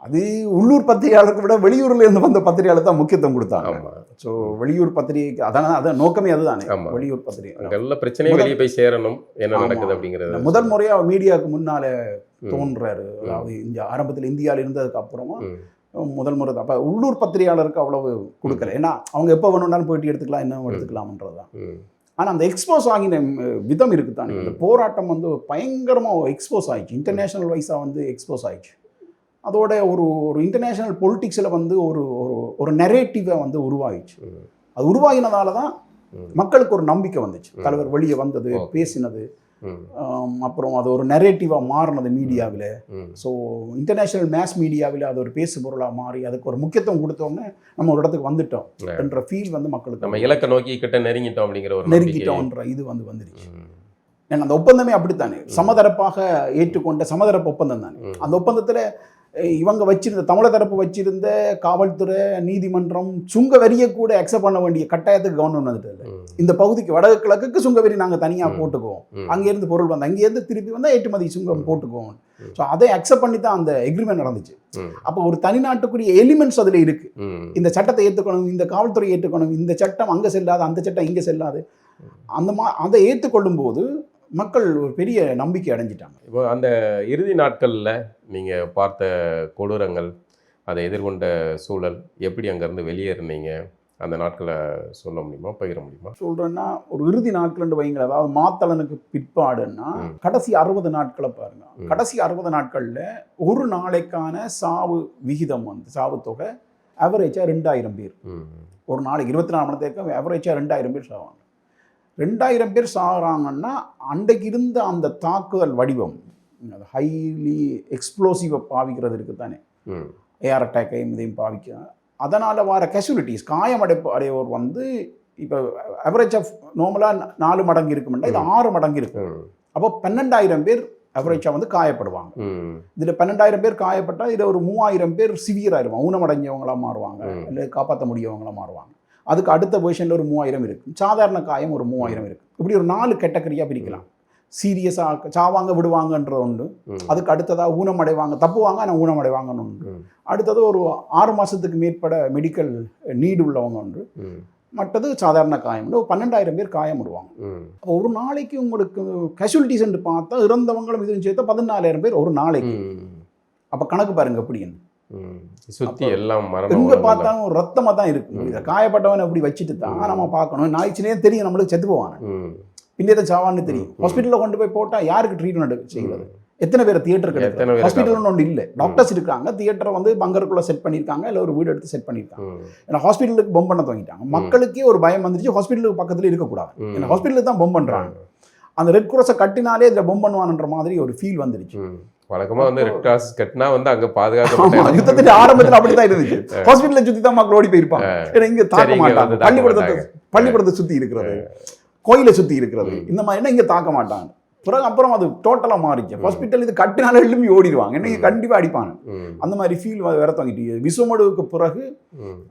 Speaker 1: அது உள்ளூர் பத்திரிகையாளருக்கு விட வெளியூர்ல இருந்து வந்த பத்திரிகையாளர் தான் முக்கியத்துவம் கொடுத்தாங்க. ஸோ வெளியூர் பத்திரிகை அதான் நோக்கமே அதுதானே. வெளியூர் பத்திரிகை
Speaker 2: எல்லா பிரச்சனையும் வெளியே போய் சேரணும், என்ன நடக்குது அப்படிங்கிறது.
Speaker 1: முதல் முறையாக மீடியாவுக்கு முன்னால தோன்றாரு. அதாவது இந்த ஆரம்பத்தில் இந்தியாவில் இருந்ததுக்கு அப்புறமா முதல் முறை தான். அப்போ உள்ளூர் பத்திரிகையாளருக்கு அவ்வளவு கொடுக்கல. ஏன்னா அவங்க எப்போ வேணும்னாலும் போயிட்டு எடுத்துக்கலாம், என்ன எடுத்துக்கலாம்ன்றது தான். ஆனால் அந்த எக்ஸ்போஸ் ஆகின விதம் இருக்குதானே. இந்த போராட்டம் வந்து பயங்கரமாக எக்ஸ்போஸ் ஆயிடுச்சு. இன்டர்நேஷனல் வைஸாக வந்து எக்ஸ்போஸ் ஆயிடுச்சு. அதோட ஒரு இன்டர்நேஷ்னல் பொலிட்டிக்ஸில் வந்து ஒரு நெரேட்டிவை வந்து உருவாகிடுச்சு. அது உருவாகினதால தான் மக்களுக்கு ஒரு நம்பிக்கை வந்துச்சு. தலைவர் வெளியே வந்தது, பேசினது, அப்புறம் அது ஒரு நெரேட்டிவாக மாறினது மீடியாவில். ஸோ இன்டர்நேஷ்னல் மேஸ் மீடியாவில் அது ஒரு பேசு பொருளாக மாறி அதுக்கு ஒரு முக்கியத்துவம் கொடுத்தோம்னு நம்ம ஒரு இடத்துக்கு வந்துட்டோம் என்ற ஃபீல் வந்து மக்களுக்கு,
Speaker 2: நம்ம இலக்க நோக்கி கிட்ட நெருங்கிட்டோம் அப்படிங்கிற ஒரு
Speaker 1: நெருங்கிட்டோன்ற இது வந்துருச்சு. ஏன்னா அந்த ஒப்பந்தமே அப்படித்தானே, சமதரப்பாக ஏற்றுக்கொண்ட சமதரப்பு ஒப்பந்தம் தானே. அந்த ஒப்பந்தத்தில் இவங்க வச்சிருந்த தமிழக தரப்பு வச்சிருந்த காவல்துறை, நீதிமன்றம் சுங்க வரியை கூட அக்செப்ட் பண்ண வேண்டிய கட்டாயத்துக்கு கவர்மெண்ட் வந்துட்டு இந்த பகுதிக்கு வடக்கு கிழக்குக்கு சுங்க வரி நாங்கள் தனியாக போட்டுக்குவோம், அங்கேருந்து பொருள் வந்து அங்கேருந்து திருப்பி வந்தால் ஏற்றுமதி சுங்கம் போட்டுக்குவோம். ஸோ அதை அக்செப்ட் பண்ணி தான் அந்த எக்ரிமெண்ட் நடந்துச்சு. அப்போ ஒரு தனிநாட்டுக்குரிய எலிமெண்ட்ஸ் அதில் இருக்கு. இந்த சட்டத்தை ஏற்றுக்கணும், இந்த காவல்துறை ஏற்றுக்கணும், இந்த சட்டம் அங்கே செல்லாது, அந்த சட்டம் இங்கே செல்லாது, அதை ஏற்றுக்கொள்ளும் போது மக்கள் ஒரு பெரிய நம்பிக்கை அடைஞ்சிட்டாங்க.
Speaker 2: இப்போ அந்த இறுதி நாட்களில் நீங்கள் பார்த்த கொடூரங்கள், அதை எதிர்கொண்ட சூழல், எப்படி அங்கேருந்து வெளியேறினீங்க, அந்த நாட்களை சொல்ல முடியுமா, பகிர முடியுமா?
Speaker 1: சொல்கிறேன்னா ஒரு இறுதி நாட்கள் வைங்க. அதாவது மாத்தளனுக்கு பிற்பாடுன்னா கடைசி 60 நாட்களை பாருங்க. கடைசி 60 நாட்களில் ஒரு நாளைக்கான சாவு விகிதம் வந்து சாவு தொகை ஆவரேஜாக 2000 பேர். ஒரு நாளைக்கு 24 மணி நேரத்துக்கு ஆவரேஜாக 2000 பேர் சாவாங்க. 2000 பேர் சாகிறாங்கன்னா அன்றைக்கு இருந்த அந்த தாக்குதல் வடிவம் ஹைலி எக்ஸ்ப்ளோசிவை பாவிக்கிறது இருக்குது தானே. ஏர் அட்டாக்கையும் இதையும் பாவிக்க, அதனால் வர கேஷுவலிட்டிஸ் அடையோர் வந்து இப்போ ஆவரேஜ் ஆஃப் நார்மலாக 4 மடங்கு இருக்குமெண்டா இது 6 மடங்கு இருக்கும். அப்போ 12000 பேர் ஆவரேஜாக வந்து காயப்படுவாங்க. இதில் 12000 பேர் காயப்பட்டால் இதில் ஒரு 3000 பேர் சிவியர் ஆயிடுவாங்க, ஊனமடைஞ்சவங்களாக மாறுவாங்க, இல்லை காப்பாற்ற முடியவங்களாக மாறுவாங்க. அதுக்கு அடுத்த பொசிஷனில் ஒரு 3000 இருக்குது. சாதாரண காயம் ஒரு 3000 இருக்குது. இப்படி ஒரு 4 கேட்டகரியாக பிரிக்கலாம். சீரியஸாக சாவாங்க விடுவாங்கன்ற ஒன்று, அதுக்கு அடுத்ததாக ஊனமடைவாங்க தப்புவாங்க ஆனால் ஊனமடைவாங்கன்னு ஒன்று, அடுத்தது ஒரு 6 மாதத்துக்கு மேற்பட மெடிக்கல் நீடு உள்ளவங்க ஒன்று, மற்றது சாதாரண காயம். 12000 பேர் காயம் விடுவாங்க. அப்போ ஒரு நாளைக்கு உங்களுக்கு கேஷுவலிட்டிஸ் என்று பார்த்தா இறந்தவங்களும் இதுவும் சேர்த்தா 14000 பேர் ஒரு நாளைக்கு. அப்போ கணக்கு பாருங்க எப்படின்னு.
Speaker 2: சுற்றி எல்லாம்
Speaker 1: எங்க பார்த்தாலும் ரத்தமாக தான் இருக்கு. இதை காயப்பட்டவன் அப்படி வச்சுட்டு தான் நம்ம பார்க்கணும். நாய்ச்சினே தெரியும் நம்மளுக்கு செத்து போவாங்க. பின்னேத சாவான்னு தெரியும். ஹாஸ்பிட்டலில் கொண்டு போய் போட்டால் யாருக்கு ட்ரீட்மெண்ட் செய்கிறது? எத்தனை பேர் தியேட்டருக்கு எடுக்கிறது? ஹாஸ்பிட்டல்னு ஒன்று இல்லை, டாக்டர்ஸ் இருக்காங்க, தியேட்டரை வந்து பங்கருக்குள்ளே செட் பண்ணியிருக்காங்க, இல்லை ஒரு வீடு எடுத்து செட் பண்ணியிருக்காங்க. ஏன்னா ஹாஸ்பிட்டலுக்கு பொம் பண்ண துவங்கிட்டாங்க. மக்களுக்கே ஒரு பயம் வந்துருச்சு, ஹாஸ்பிட்டலுக்கு பக்கத்தில் இருக்கக்கூடாது, ஏன்னா ஹாஸ்பிட்டலுக்கு தான் பொம் பண்ணுறாங்க. அந்த ரெட் கிராஸை கட்டினாலே இதில் பொம் பண்ணுவான்ற மாதிரி ஒரு ஃபீல் வந்துருச்சு.
Speaker 2: வழக்கமா வந்து ரெட் கிராஸ் கட்டினா வந்து அங்க பாதுகாக்க
Speaker 1: யுத்தத்தின் ஆரம்பத்தில் அப்படிதான் இருந்துச்சு. ஹாஸ்பிட்டலை சுற்றி தான் மக்கள் ஓடி போயிருப்பாங்க, ஏன்னா இங்கே தாக்க மாட்டாங்க. பள்ளிக்கூடத்தை சுற்றி இருக்கிறது, கோயிலை சுற்றி இருக்கிறது, இந்த மாதிரினா இங்கே தாக்க மாட்டாங்க. பிறகு அப்புறம் அது டோட்டலாக மாறிச்சு. ஹாஸ்பிட்டல் இது கட்டினால எழுப்பி ஓடிடுவாங்க, இன்னைக்கு கண்டிப்பாக அடிப்பாங்க. அந்த மாதிரி ஃபீல் வேற தங்கிட்டு விசுவமடுவுக்கு பிறகு,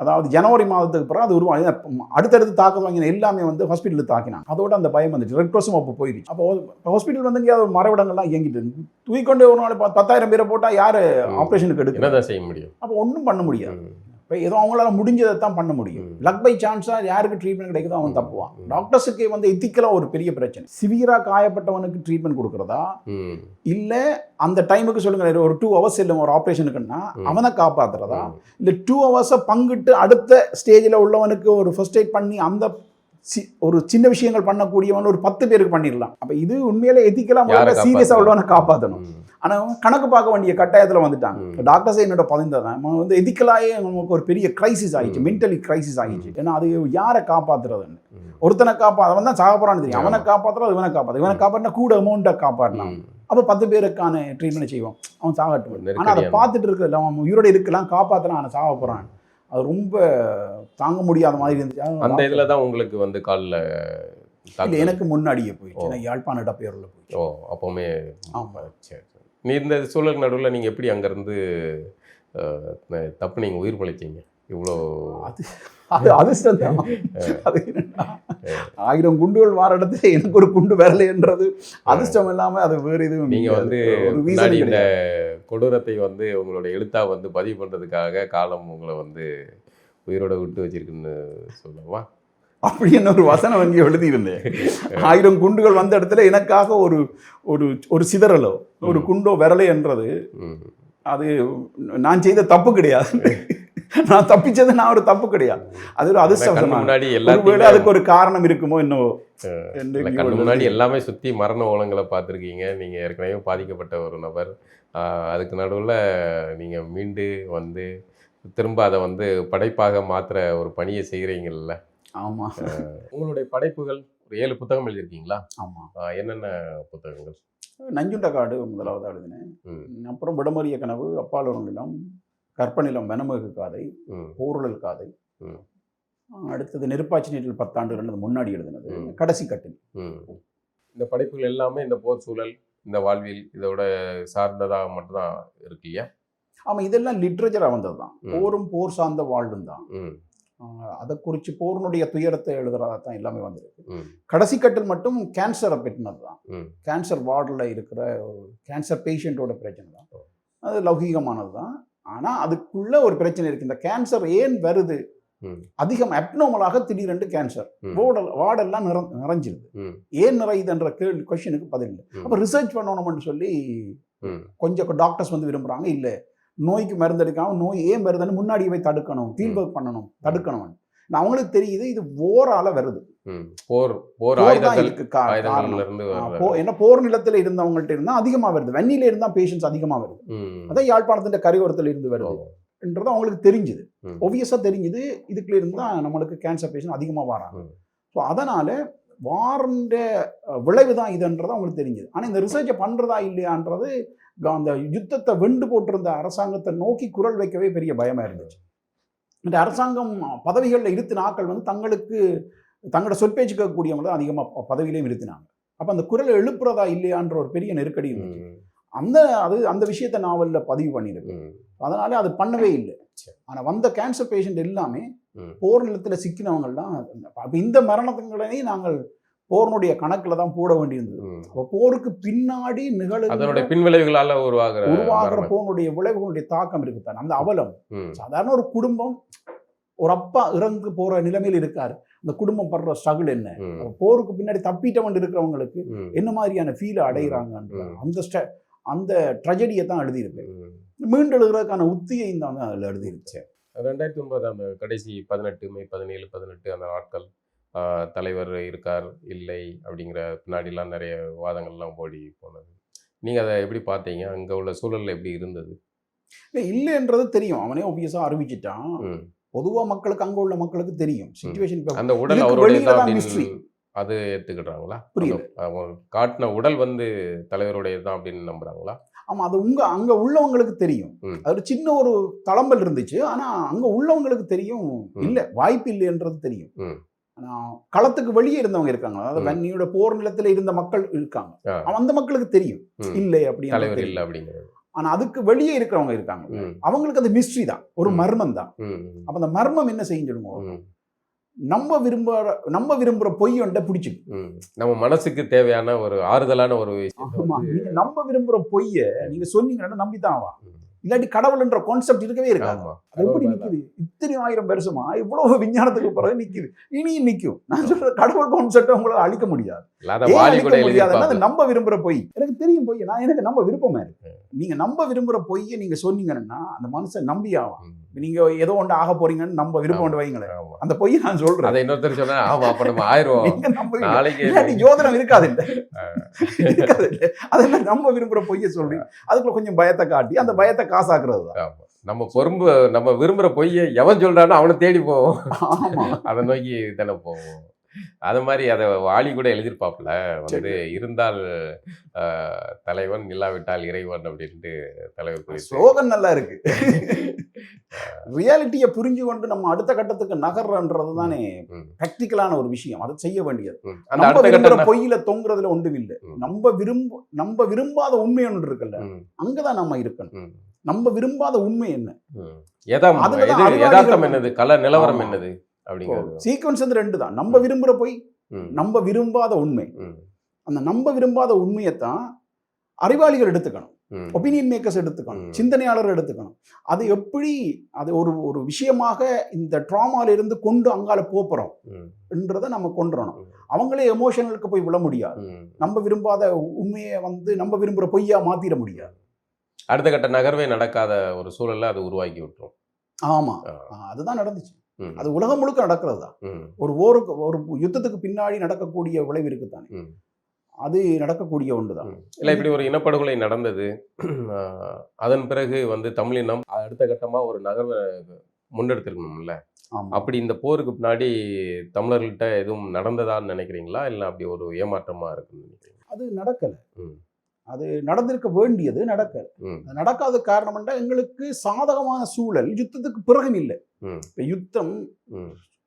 Speaker 1: அதாவது ஜனவரி மாதத்துக்கு பிறகு அது உருவாங்க. அடுத்தடுத்து தாக்க வாங்கின எல்லாமே வந்து ஹாஸ்பிட்டலில் தாக்கினாங்க. அதோட அந்த பயம் வந்துச்சு. ரெட் கிராஸும் அப்போ போயிடுச்சு. அப்போ ஹாஸ்பிட்டல் வந்து இங்கே மரவிடங்கள்லாம் இயங்கிட்டு தூக்கிக்கொண்டே ஒரு நாள் 10,000 பேரை போட்டால் யார் ஆப்ரேஷனுக்கு எடுக்க
Speaker 2: என்ன செய்ய முடியும்?
Speaker 1: அப்போ ஒன்றும் பண்ண முடியாது. இப்போ ஏதோ அவங்களால முடிஞ்சதை தான் பண்ண முடியும். லக் பை சான்ஸாக யாருக்கு ட்ரீட்மெண்ட் கிடைக்குதோ அவன் தப்புவான். டாக்டர்ஸுக்கு வந்து எத்திக்கலாக ஒரு பெரிய பிரச்சனை. சிவியராக காயப்பட்டவனுக்கு ட்ரீட்மெண்ட் கொடுக்குறதா, இல்லை அந்த டைமுக்கு சொல்லுங்க ஒரு 2 hours இல்லை ஒரு ஆப்ரேஷனுக்குன்னா அவனை காப்பாற்றுறதா, இல்லை 2 hours பங்கிட்டு அடுத்த ஸ்டேஜில் உள்ளவனுக்கு ஒரு ஃபர்ஸ்ட் எய்ட் பண்ணி அந்த ஒரு சின்ன விஷயங்கள் பண்ணக்கூடியவன் ஒரு 10 பேருக்கு பண்ணிடலாம். அப்போ இது உண்மையிலே எத்திக்கலாக சீரியஸாக உள்ளவனை காப்பாற்றணும். ஆனால் கணக்கு பார்க்க வேண்டிய கட்டாயத்தில் வந்துட்டாங்க. டாக்டர்ஸே என்னோட பதிந்ததான் வந்து எதிக்கலாயே நமக்கு ஒரு பெரிய கிரைசிஸ் ஆகிடுச்சு, மென்டலி கிரைசிஸ் ஆகிடுச்சு. ஏன்னா அது யாரை காப்பாற்றுறதுன்னு, ஒருத்தனை அவன் தான் சாகப்போறான்னு தெரியும், அவனை காப்பாற்றுறது இவனை காப்பாற்றினா கூட அமௌண்ட்டை காப்பாற்றலாம். அப்போ 10 பேருக்கான ட்ரீட்மெண்ட் செய்வோம், அவன் சாகட்டும். ஆனால் அதை பார்த்துட்டு இருக்கிற அவன் உயிரோடு இருக்கலாம், காப்பாற்றலாம், அவனை சாக போகிறான். அது ரொம்ப தாங்க முடியாத மாதிரி இருந்துச்சு.
Speaker 2: அந்த இதில் தான் உங்களுக்கு வந்து காலில்
Speaker 1: இல்லை, எனக்கு முன்னாடியே போயிடுச்சு. நான் யாழ்ப்பாண இடப்பெயரில் போயிடுச்சு.
Speaker 2: ஓ, அப்போவுமே. ஆமாம், சரி. நீ இந்த சூழல் நடுவில் நீங்கள் எப்படி அங்கேருந்து தப்பு நீங்கள் உயிர் பிழைச்சிங்க? இவ்வளோ
Speaker 1: அது அதிர்ஷ்டம் தான். அது 1000 குண்டுகள் வார இடத்துல எனக்கு ஒரு குண்டு வரலைன்றது அதிர்ஷ்டம் இல்லாமல் அது வேறு எதுவும்.
Speaker 2: நீங்கள் வந்து இந்த கொடூரத்தை வந்து உங்களோட எழுத்தாக வந்து பதிவு பண்ணுறதுக்காக காலம் உங்களை வந்து உயிரோட விட்டு வச்சிருக்குன்னு சொல்லலாமா?
Speaker 1: அப்படி என்ன ஒரு வசனம் வங்கி எழுதியிருந்தேன். 1000 குண்டுகள் வந்த இடத்துல எனக்காக ஒரு ஒரு ஒரு சிதறலோ ஒரு குண்டோ விரலை என்றது அது நான் செய்த தப்பு கிடையாது. நான் தப்பிச்சது நான் ஒரு தப்பு கிடையாது, அது ஒரு அதிர்ஷ்டம்.
Speaker 2: முன்னாடி
Speaker 1: ஒருவேளை அதுக்கு ஒரு காரணம் இருக்குமோ என்னவோ.
Speaker 2: முன்னாடி எல்லாமே சுற்றி மரண ஓலங்களை பார்த்துருக்கீங்க. நீங்கள் ஏற்கனவே பாதிக்கப்பட்ட ஒரு நபர், அதுக்கு நடுவில் நீங்கள் மீண்டு வந்து திரும்ப அதை வந்து படைப்பாக மாற்றுற ஒரு பணியை செய்கிறீங்கல்ல?
Speaker 1: ஆமாம்.
Speaker 2: உங்களுடைய படைப்புகள் ஒரு 7 புத்தகம் எழுதியிருக்கீங்களா?
Speaker 1: ஆமாம்.
Speaker 2: என்னென்ன புத்தகங்கள்?
Speaker 1: நஞ்சுண்ட காடு முதலாவது எழுதினேன். அப்புறம் விடமறிய கனவு, அப்பால் ஒரு நிலம், கற்பநிலம், வனமகு காதை, போருளல் காதை, அடுத்தது நெருப்பாச்சி நீட்டில் 10 ஆண்டுகள் முன்னாடி எழுதினது, கடைசி கட்டில்.
Speaker 2: இந்த படைப்புகள் எல்லாமே இந்த போர் சூழல், இந்த வாழ்வியல் இதோட சார்ந்ததாக மட்டும்தான் இருக்கு இல்லையா?
Speaker 1: ஆமாம், இதெல்லாம் லிட்ரேச்சராக வந்தது தான். போரும் போர் சார்ந்த வாழ்வும் தான். அதை குறித்து போர்னுடைய துயரத்தை எழுதுறதா தான் எல்லாமே வந்திருக்கு. கடைசி கட்டில் மட்டும் கேன்சரை பற்றினது தான். கேன்சர் வார்டில் இருக்கிற ஒரு கேன்சர் பேஷண்ட்டோட பிரச்சனை தான். அது லௌகீகமானது தான். ஆனால் அதுக்குள்ள ஒரு பிரச்சனை இருக்குது. இந்த கேன்சர் ஏன் வருது, அதிகம் அப்நார்மலாக திடீரென்று கேன்சர் வார்டெல்லாம் நிறைஞ்சிருது, ஏன் நிறையுதுன்ற கொஸ்டினுக்கு பதில் இல்லை. அப்போ ரிசர்ச் பண்ணணும்னு சொல்லி கொஞ்சம் டாக்டர்ஸ் வந்து விரும்புகிறாங்க. இல்லை, நோய்க்கு மருந்து எடுக்காமல் நோய் ஏன் வருதுன்னு முன்னாடி போய் தடுக்கணும், ஃபீல்ட் ஒர்க் பண்ணணும், தடுக்கணும். அவங்களுக்கு தெரியுது இது போரால வருது. ஏன்னா போர் நிலத்தில் இருந்தவங்கள்ட்ட இருந்தால் அதிகமாக வருது, வெண்ணில இருந்தால் பேஷண்ட்ஸ் அதிகமாக வருது. அதான் யாழ்ப்பாணத்தின் கரையோரத்தில் இருந்து வருதுன்றது அவங்களுக்கு தெரிஞ்சுது, ஒபியஸாக தெரிஞ்சுது. இதுக்குள்ள இருந்து தான் நம்மளுக்கு கேன்சர் பேஷண்ட் அதிகமாக வராங்க. ஸோ அதனால வாரண்ட விளைவு தான் இதுன்றது அவங்களுக்கு தெரிஞ்சுது. ஆனால் இந்த ரிசர்ச்சை பண்ணுறதா இல்லையான்றது அந்த யுத்தத்தை வெண்டு போட்டிருந்த அரசாங்கத்தை நோக்கி குரல் வைக்கவே பெரிய பயமாக இருந்துச்சு. இந்த அரசாங்கம் பதவிகளில் இருத்தின ஆட்கள் வந்து தங்களோட சொற்பேச்சு கேட்கக்கூடியவங்க தான் அதிகமாக பதவியிலையும் இருத்தினாங்க. அப்போ அந்த குரலை எழுப்புறதா இல்லையான்ற ஒரு பெரிய நெருக்கடி இருந்துச்சு. அந்த விஷயத்தை நாவலில் பதிவு பண்ணியிருக்கு. அதனால அது பண்ணவே இல்லை. ஆனால் வந்த கேன்சர் பேஷண்ட் எல்லாமே போர் நிலத்தில் சிக்கினவங்கள்லாம். அப்போ இந்த மரணங்களை நாங்கள் போர்னுடைய கணக்கில் தான் போட வேண்டியிருந்தது. அப்போ போருக்கு பின்னாடி நிகழ்வு
Speaker 2: பின்விளைவுகளால் உருவாகிற
Speaker 1: போனுடைய விளைவுகளுடைய தாக்கம் இருக்குத்தான். அந்த அவலம் சாதாரண ஒரு குடும்பம், ஒரு அப்பா இறந்து போற நிலைமையில் இருக்காரு, அந்த குடும்பம் படுற ஸ்ட்ரகிள் என்ன, போருக்கு பின்னாடி தப்பிட்டவன் இருக்கிறவங்களுக்கு என்ன மாதிரியான ஃபீலை அடைகிறாங்க, அந்த ட்ரெஜடியை தான் எழுதியிருப்பேன். மீண்டு எழுதுறதுக்கான உத்தியை தான் அதில் எழுதியிருச்சேன்.
Speaker 2: 2009 அந்த கடைசி 18 மே 17 18 அந்த நாட்கள் தலைவர் இருக்கார் இல்லை அப்படிங்கிற பின்னாடிலாம் நிறைய வாதங்கள்லாம் ஓடி போனது. நீங்கள் அதை எப்படி பார்த்தீங்க? அங்கே உள்ள சூழல் எப்படி இருந்தது?
Speaker 1: இல்லைன்றது தெரியும், அவனே ஒபியஸா அறிவிச்சிட்டான். பொதுவா மக்களுக்கு, அங்க உள்ள மக்களுக்கு தெரியும் சிச்சுவேஷன்.
Speaker 2: அந்த உடல் அவருடைய தான் அப்படின்னு அது ஏற்றுக்கிட்டாங்களா?
Speaker 1: புரியல.
Speaker 2: அவங்க காட்டின உடல் வந்து தலைவருடைய தான் அப்படின்னு நம்புறாங்களா?
Speaker 1: ஆமா, அது அங்க உள்ளவங்களுக்கு தெரியும். அது சின்ன ஒரு தளம்பல் இருந்துச்சு, ஆனா அங்க உள்ளவங்களுக்கு தெரியும் இல்ல, வாய்ப்பு இல்லைன்றது தெரியும். ஆனா களத்துக்கு வெளியே இருந்தவங்க இருக்காங்க, அதாவது வன்னியோட போர் நிலத்துல இருந்த மக்கள் இருக்காங்க, அந்த மக்களுக்கு தெரியும் இல்லை அப்படின்னு,
Speaker 2: தலைவர் இல்லை அப்படிங்கிறது.
Speaker 1: ஆனா அதுக்கு வெளியே இருக்கிறவங்க இருக்காங்க, அவங்களுக்கு அது மிஸ்ட்ரி தான், ஒரு மர்மம் தான். அப்ப அந்த மர்மம் என்ன செய்யும், நம்ம விரும்புற பொய் ஒன்றை பிடிச்சிடும்.
Speaker 2: நம்ம மனசுக்கு தேவையான ஒரு ஆறுதலான ஒரு விஷயம்.
Speaker 1: நீங்க நம்ம விரும்புற பொய்ய நீங்க சொன்னீங்கன்னா நம்பித்தான் ஆவா, இல்லாட்டி கடவுள்ன்ற கான்செப்ட் இருக்கவே இருக்காது. அது எப்படி நிக்குது இத்தனை 1000 வருஷமா, இவ்வளவு விஞ்ஞானத்துக்கு பிறகு நிக்குது, இனியும் நிக்கும். நான் சொல்ற கடவுள் கான்செப்ட் உங்களால அழிக்க முடியாது. நம்ம விரும்புற பொய் எனக்கு தெரியும், பொய் எனக்கு நம்ப விருப்பமா இருக்கு. நீங்க நம்ப விரும்புற பொய்யை நீங்க சொன்னீங்கன்னா அந்த மனுஷன் நம்பி ஆவான். நீங்க ஏதோ ஒன்று ஆக போறீங்கன்னு நம்ம விருப்பம் ஒன்று வைங்களேன், அந்த பொய்யை நான் சொல்றேன்.
Speaker 2: அதை இன்னொருத்தர் சொன்னா ஆமா அப்ப நம்ம ஆயிரம் நாளைக்கு
Speaker 1: யோதனம் இருக்காது இல்லை, இருக்காது இல்லை. அதெல்லாம் நம்ம விரும்புற பொய்யை சொல்லி அதுக்குள்ள கொஞ்சம் பயத்தை காட்டி அந்த பயத்தை காசாக்குறது தான்.
Speaker 2: நம்ம விரும்புற பொய்யை எவன் சொல்றானோ அவனை தேடி போவோம். அதை நோக்கி தானே போவோம். அது மாதிரி அதை வாலி கூட எழுதியிருப்பாப்புல, வந்து இருந்தால் தலைவன் இல்லாவிட்டால் இறைவன் அப்படின்ட்டு தலைவர்
Speaker 1: ஸ்லோகன் நல்லா இருக்கு. ரியாலிட்டியை புரிஞ்சு கொண்டு நம்ம அடுத்த கட்டத்துக்கு நகர்றது தானே பிராக்டிக்கலான ஒரு விஷயம், அதை செய்ய வேண்டியது. நம்ம விரும்புற பொய்யில தொங்குறதுல ஒன்றும் இல்லை, நம்ம விரும்பாத உண்மை ஒன்று இருக்குல்ல, அங்கதான் நம்ம இருக்கணும். நம்ம விரும்பாத உண்மை என்ன,
Speaker 2: யதார்த்தம் என்னது, கல நிலவரம் என்னது அப்படிங்கிறது
Speaker 1: சீக்வன்ஸ் வந்து 2 தான். நம்ம விரும்புற பொய், நம்ம விரும்பாத உண்மை. அந்த நம்ம விரும்பாத உண்மையைத்தான் அறிவாளிகள் எடுத்துக்கணும், ஒப்பீனியன் மேக்கர்ஸ் எடுத்துக்கணும், சிந்தனையாளர் எடுத்துக்கணும். அது எப்படி அது ஒரு விஷயமாக இந்த ட்ராமால இருந்து கொண்டு அங்கால போறோம் என்றதை நம்ம கொண்டுறணும். அவங்களே எமோஷனலுக்கு போய் விழ முடியாது. நம்ம விரும்பாத உண்மையை வந்து நம்ம விரும்புற பொய்யா மாத்திர முடியாது.
Speaker 2: அடுத்த கட்ட நகர்வே நடக்காத ஒரு சூழல்ல அது உருவாக்கி விட்டுரும்.
Speaker 1: ஆமா, அதுதான் நடந்துச்சு. அது உலகம் முழுக்க நடக்கிறது தான். ஒரு யுத்தத்துக்கு பின்னாடி நடக்கக்கூடிய விளைவு இருக்குதானே, அது நடக்கக்கூடிய ஒன்றுதான்.
Speaker 2: இல்லை, இப்படி ஒரு இனப்படுகொலை நடந்தது, அதன் பிறகு வந்து தமிழினம் அடுத்த கட்டமா ஒரு நகர்வை முன்னெடுத்திருக்கணும்ல. அப்படி இந்த போருக்கு பின்னாடி தமிழர்கள்ட்ட எதுவும் நடந்ததான்னு நினைக்கிறீங்களா, இல்லை அப்படி ஒரு ஏமாற்றமா இருக்குன்னு நினைக்கிறீங்களா?
Speaker 1: அது நடக்கல. அது நடந்திருக்க வேண்டியது நடக்கல. நடக்காத காரணம் என்றால் எங்களுக்கு சாதகமான சூழல் யுத்தத்துக்கு பிறகும் இல்லை. இப்ப யுத்தம்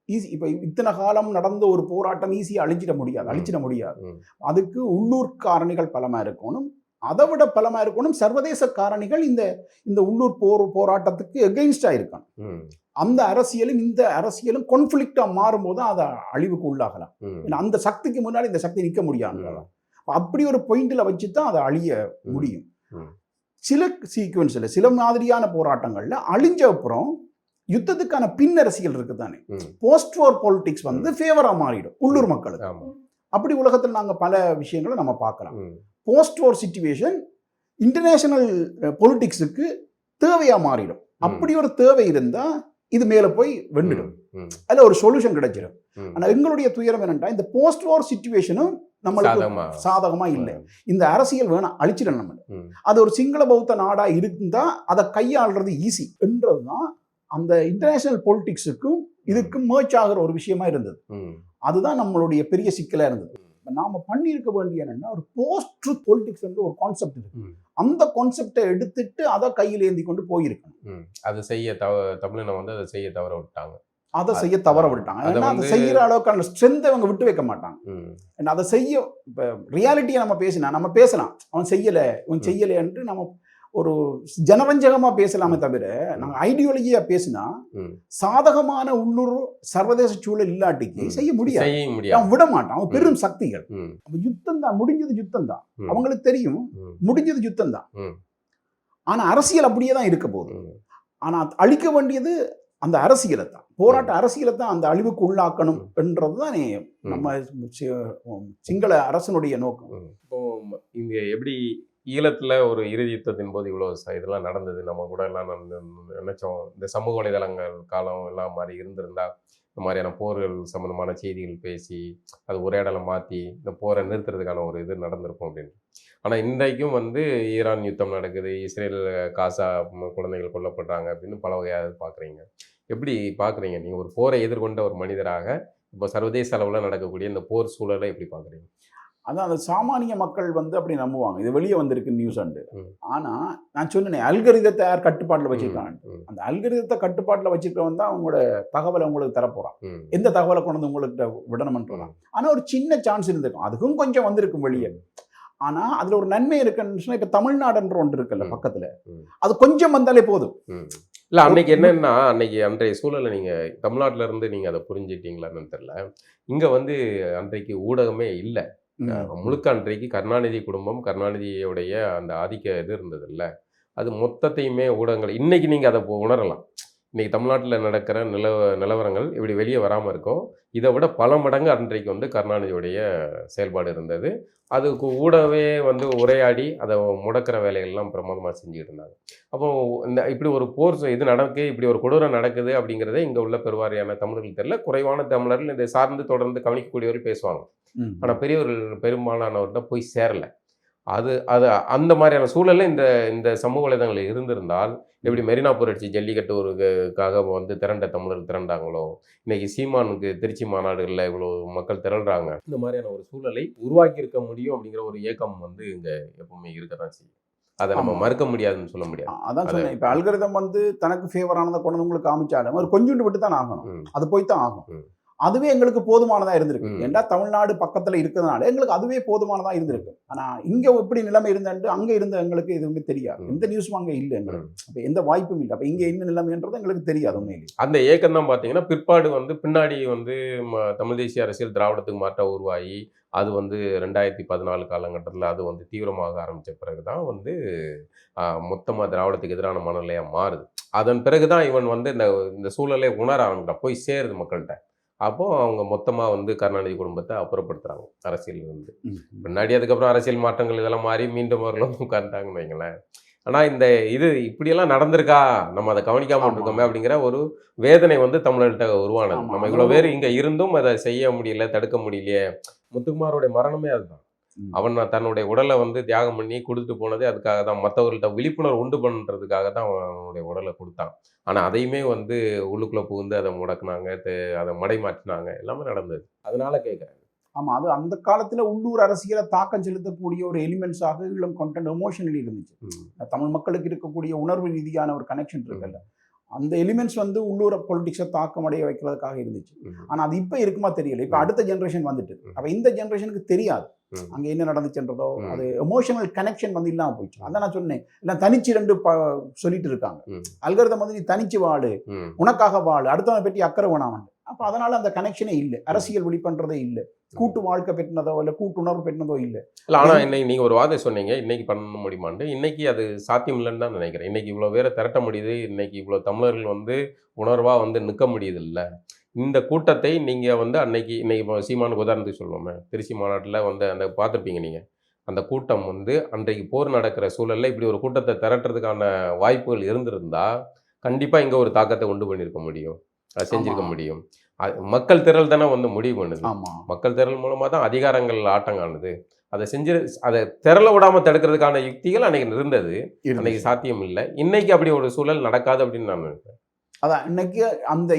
Speaker 1: ஈஸி, இப்ப இத்தனை காலம் நடந்த ஒரு போராட்டம் ஈஸியா அழிச்சிட முடியாது. அதுக்கு உள்ளூர் காரணிகள் பலமா இருக்கணும், அதை விட பலமா இருக்கணும் சர்வதேச காரணிகள் இந்த உள்ளூர் போராட்டத்துக்கு எகெயின்ஸ்டா இருக்கணும். அந்த அரசியலும் இந்த அரசியலும் கான்ஃப்ளிக்டா மாறும்போது அதை அழிவுக்கு உள்ளாகலாம். அந்த சக்திக்கு முன்னாடி இந்த சக்தி நிற்க முடியாது. அப்படி ஒரு பாயிண்ட்ல வச்சுதான் அதை அழிய முடியும். சில சீக்வன்ஸ்ல சில மாதிரியான போராட்டங்கள்ல அழிஞ்ச அப்புறம் யுத்தத்துக்கான பின் அரசியல் இருக்குதானே, போஸ்ட் வார் பாலிடிக்ஸ் வந்து ஃபேவரா மாறிடும் உள்ளூர் மக்களுக்கு. அப்படி உலகத்தில் நாங்க பல விஷயங்களை நம்ம பார்க்கலாம். போஸ்ட் வார் சிச்சுவேஷன் இன்டர்நேஷனல் பொலிட்டிக்ஸுக்கு தேவையா மாறிடும். அப்படி ஒரு தேவை இருந்தா இது மேல போய் வெண்டுடும், அதுல ஒரு சொல்யூஷன் கிடைச்சிடும். ஆனா எங்களுடைய துயரம் என்னன்னா இந்த போஸ்ட் வார் சிச்சுவேஷனும் நம்மளுக்கு சாதகமா இல்லை. இந்த அரசியல் வேணாம், அழிச்சிடணும். நம்ம அது ஒரு சிங்கள பௌத்த நாடா இருந்தா அதை கையாளுறது ஈஸி என்றதுதான் அந்த இன்டர்நேஷனல் பொலிட்டிக்ஸுக்கும் இதுக்கும் மேட்ச் ஆகிற ஒரு விஷயமா இருந்தது. அதுதான் நம்மளுடைய பெரிய சிக்கலா இருந்தது. நாம பண்ணியிருக்க வேண்டிய என்னன்னா ஒரு போஸ்ட் ட்ரூத் பொலிட்டிக்ஸ் என்று ஒரு கான்செப்ட் இருக்கு, அந்த கான்செப்டை எடுத்துட்டு அதை கையில் ஏந்தி கொண்டு போயிருக்கணும்.
Speaker 2: அது செய்ய தமிழினம் வந்து அதை செய்ய தவற விட்டாங்க.
Speaker 1: அதை செய்யற அளவுக்கான ஸ்ட்ரென்த் அவங்க விட்டு வைக்க மாட்டாங்க. அதை செய்ய இப்ப ரியாலிட்டியை நம்ம பேசலாம், அவன் செய்யல இவன் செய்யல என்று நம்ம ஒரு ஜனரஞ்சகமா பேசலாமே தவிர நாங்க ஐடியாலஜியா பேசினா சாதகமான உள்ளூர் சர்வதேச சூழல் இல்லாட்டிக்கு செய்ய முடியாது. அவன் விட மாட்டான், அவன் பெரும் சக்திகள். யுத்தம் தான் முடிஞ்சது, யுத்தம் தான் அவங்களுக்கு தெரியும், முடிஞ்சது யுத்தம் தான். ஆனா அரசியல் அப்படியே தான் இருக்க போகுது. ஆனா அழிக்க வேண்டியது அந்த அரசியலை தான், போராட்ட அரசியலை தான் அந்த அழிவுக்கு உள்ளாக்கணும் என்றதுதான் நம்ம சிங்கள அரசனுடைய நோக்கம்.
Speaker 2: இப்போ இங்க எப்படி ஈழத்துல ஒரு இறுதி யுத்தத்தின் போது இவ்வளோ இதெல்லாம் நடந்தது. நம்ம கூட எல்லாம் நினைச்சோம். இந்த சமூக வலைதளங்கள் காலம் எல்லாம் மாறி இருந்திருந்தா, இந்த மாதிரியான போர்கள் சம்மந்தமான செய்திகள் பேசி, அது உரையாடலை மாத்தி, இந்த போரை நிறுத்துறதுக்கான ஒரு இது நடந்திருக்கும் அப்படின்னு. ஆனா இன்றைக்கும் வந்து ஈரான் யுத்தம் நடக்குது, இஸ்ரேல் காசா குழந்தைகள் கொல்லப்படுறாங்க அப்படின்னு பல வகையாக பார்க்குறீங்க. எப்படி பார்க்குறீங்க? நீங்க ஒரு போரை எதிர்கொண்ட ஒரு மனிதராக, இப்போ சர்வதேச அளவுல நடக்கக்கூடிய இந்த போர் சூழலை எப்படி பார்க்குறீங்க?
Speaker 1: அதான் அந்த சாமானிய மக்கள் வந்து அப்படி நம்புவாங்க. இது வெளியே வந்திருக்கு நியூஸ் அண்டு.
Speaker 2: ம்.
Speaker 1: ஆனா நான் சொன்னேனே அல்கரிதத்தை யார் கட்டுப்பாட்டில்
Speaker 2: ம்.
Speaker 1: வச்சிருக்காங்க.
Speaker 2: ம்.
Speaker 1: அந்த அல்கரிதத்தை கட்டுப்பாட்டில் வச்சிருக்கவன் தான் அவங்களோட தகவலை உங்களுக்கு தரப்போறான்.
Speaker 2: ம்.
Speaker 1: எந்த தகவலை கொண்டு வந்து உங்களுக்கு விடணும்ன்றான். ஆனா ஒரு சின்ன சான்ஸ் இருந்திருக்கும். அதுக்கும் கொஞ்சம் வந்திருக்கும் வெளியே. ஆனா அதுல ஒரு நன்மை இருக்குன்னு சொன்னா, இப்ப தமிழ்நாடுன்ற ஒன்று இருக்குல்ல பக்கத்துல, அது கொஞ்சம் வந்தாலே போதும்.
Speaker 2: இல்ல அன்னைக்கு என்னன்னா, அன்றைய சூழலை நீங்க தமிழ்நாட்டுல இருந்து நீங்க அதை புரிஞ்சுட்டீங்களான்னு தெரியல. இங்க வந்து அன்றைக்கு ஊடகமே இல்ல. முழுக்க அன்றைக்கு கருணாநிதி குடும்பம், கருணாநிதியுடைய அந்த ஆதிக்க இது இருந்தது இல்ல. அது மொத்தத்தையுமே ஊடகங்கள் இன்னைக்கு நீங்க அதை உணரலாம். இன்னைக்கு தமிழ்நாட்டில் நடக்கிற நிலவரங்கள் இப்படி வெளியே வராமல் இருக்கும். இதை விட பல மடங்கு அன்றைக்கு வந்து கருணாநிதியுடைய செயல்பாடு இருந்தது. அதுக்கு ஊடகமே வந்து உரையாடி அதை முடக்கிற வேலைகள்லாம் பிரமாதமாக செஞ்சுக்கிட்டு இருந்தாங்க. அப்போ இந்த இப்படி ஒரு போர் இது நடக்கு, இப்படி ஒரு கொடூரம் நடக்குது அப்படிங்கிறதே இங்கே உள்ள பெருவாரியான தமிழர்கள் தெரியல. குறைவான தமிழர்கள் இதை சார்ந்து தொடர்ந்து கவனிக்கக்கூடியவர்கள் பேசுவாங்க. ஆனால் பெரியவர்கள் பெரும்பாலானவர்கிட்ட போய் சேரல. அது அது அந்த மாதிரியான சூழல்ல இந்த சமூக வலைதளங்கள் இருந்திருந்தால், எப்படி மெரினா புரட்சி ஜல்லிக்கட்டு ஒருக்காக வந்து திரண்ட தமிழர்கள் திரண்டாங்களோ, இன்னைக்கு சீமானுக்கு திருச்சி மாநாடுகளில் இவ்வளோ மக்கள் திரள்றாங்க. இந்த மாதிரியான ஒரு சூழலை உருவாக்கி இருக்க முடியும் அப்படிங்கிற ஒரு ஏக்கம் வந்து இங்க எப்பவுமே இருக்கதான் செய்யும். அதை நம்ம மறுக்க முடியாதுன்னு சொல்ல முடியாது.
Speaker 1: அதான் சொன்னேன். இப்ப அல்கரிதம் வந்து தனக்கு ஃபேவரானதை கொண்டு உங்களுக்கு காமிச்சாலும் ஒரு கொஞ்சோண்டு விட்டு தான் ஆகணும். அது போய் தான் ஆகும். அதுவே எங்களுக்கு போதுமானதா இருந்திருக்கு. ஏன்னா தமிழ்நாடு பக்கத்துல இருக்கிறதுனால எங்களுக்கு அதுவே போதுமானதா இருந்திருக்கு. ஆனா இங்க எப்படி நிலைமை இருந்தாண்டு அங்க இருந்த எங்களுக்கு எதுவுமே தெரியாது. எந்த நியூஸும் அங்க இல்லை எங்களுக்கு. அப்ப எந்த வாய்ப்பும் இல்லை. அப்ப இங்க என்ன நிலைமைன்றது எங்களுக்கு தெரியாது உண்மையிலேயே.
Speaker 2: அந்த ஏக்கம் தான் பாத்தீங்கன்னா பிற்பாடு வந்து பின்னாடி வந்து தமிழ் தேசிய அரசியல் திராவிடத்துக்கு மாற்ற உருவாகி அது வந்து 2014 காலகட்டத்தில் அது வந்து தீவிரமாக ஆரம்பித்த பிறகு தான் வந்து மொத்தமாக திராவிடத்துக்கு எதிரான மனநிலையாக மாறுது. அதன் பிறகு தான் இவன் வந்து இந்த சூழலை உணர ஆரம்பிட்டான், போய் சேருது மக்கள்கிட்ட. அப்போது அவங்க மொத்தமாக வந்து கருணாநிதி குடும்பத்தை அப்புறப்படுத்துகிறாங்க அரசியல் வந்து. முன்னாடி அதுக்கப்புறம் அரசியல் மாற்றங்கள் இதெல்லாம் மாறி மீண்டும் அவர்களும் உட்கார்ந்தாங்கன்னு வைங்களேன். ஆனால் இது இப்படியெல்லாம் நடந்திருக்கா, நம்ம அதை கவனிக்காமல் இருக்கோமே அப்படிங்கிற ஒரு வேதனை வந்து தமிழர்கிட்ட உருவானது. நம்ம இவ்வளோ பேர் இங்கே இருந்தும் அதை செய்ய முடியல, தடுக்க முடியலையே. முத்துக்குமாரோடைய மரணமே அதுதான். அவன் தன்னுடைய உடலை வந்து தியாகம் பண்ணி கொடுத்துட்டு போனதே அதுக்காக தான். மற்றவர்கள்ட்ட விழிப்புணர்வு உண்டு பண்ணுறதுக்காக தான் அவனுடைய உடலை கொடுத்தான். ஆனால் அதையுமே வந்து உள்ளுக்குள்ளே புகுந்து அதை முடக்குனாங்க, அதை மடை மாற்றினாங்க, எல்லாமே நடந்தது. அதனால கேட்குறேன்.
Speaker 1: ஆமாம், அது அந்த காலத்தில் உள்ளூர் அரசியலை தாக்கம் செலுத்தக்கூடிய ஒரு எலிமெண்ட்ஸாக ஈழம் கண்டென்ட் எமோஷனலி இருந்துச்சு. தமிழ் மக்களுக்கு இருக்கக்கூடிய உணர்வு ரீதியான ஒரு கனெக்ஷன் இருக்குல்ல, அந்த எலிமெண்ட்ஸ் வந்து உள்ளூர் பொலிட்டிக்ஸை தாக்கம் அடைய வைக்கிறதுக்காக இருந்துச்சு. ஆனால் அது இப்போ இருக்குமா தெரியல. இப்போ அடுத்த ஜென்ரேஷன் வந்துட்டு, அப்போ இந்த ஜென்ரேஷனுக்கு தெரியாது அங்கே என்ன நடந்துச்சுன்றதோ. அது எமோஷனல் கனெக்ஷன் வந்து இல்லாமல் போயிடுச்சு. அதான் நான் சொன்னேன், எல்லாம் தனிச்சு ரெண்டு சொல்லிட்டு இருக்காங்க. அல்கரிதம் வந்து நீ தனிச்சு வாழு, உனக்காக வாழு, அடுத்தவனை பற்றி அக்கறை வேணாம். அப்போ அதனால அந்த கனெக்ஷனே இல்லை, அரசியல் வெளிப்படுறதே இல்லை, கூட்டு வாழ்க்கை பெற்றினதோ இல்லை கூட்டுணர்வு பெற்றினதோ இல்லை.
Speaker 2: இல்லை, ஆனால் இன்னைக்கு நீங்கள் ஒரு வாதம் சொன்னீங்க, இன்னைக்கு பண்ண முடியுமான்ட்டு. இன்னைக்கு அது சாத்தியம் இல்லைன்னு தான் நினைக்கிறேன். இன்னைக்கு இவ்வளோ பேரை திரட்ட முடியுது, இன்னைக்கு இவ்வளோ தமிழர்கள் வந்து உணர்வாக வந்து நிற்க முடியுது இல்லை. இந்த கூட்டத்தை நீங்கள் வந்து இன்னைக்கு சீமானுக்கு உதாரணத்துக்கு சொல்லுவோமே, திருச்சி மாநாட்டில் வந்து அந்த பார்த்துருப்பீங்க நீங்கள். அந்த கூட்டம் வந்து அன்றைக்கு போர் நடக்கிற சூழலில் இப்படி ஒரு கூட்டத்தை திரட்டுறதுக்கான வாய்ப்புகள் இருந்திருந்தா கண்டிப்பாக இங்கே ஒரு தாக்கத்தை உண்டு பண்ணியிருக்க முடியும், அதை செஞ்சிருக்க முடியும். மக்கள் திரள் தானே வந்து முடிவு பண்ணுது. மக்கள் திரள் மூலமாக தான் அதிகாரங்கள் ஆட்டங்காணுது. அதை அதை திரள விடாமல் தடுக்கிறதுக்கான யுக்திகள் அன்னைக்கு இருந்தது, அன்னைக்கு சாத்தியம் இல்லை. இன்னைக்கு அப்படி ஒரு சூழல் நடக்காது அப்படின்னு நான் நினைக்கிறேன்.
Speaker 1: அதான் இன்னைக்கு அந்த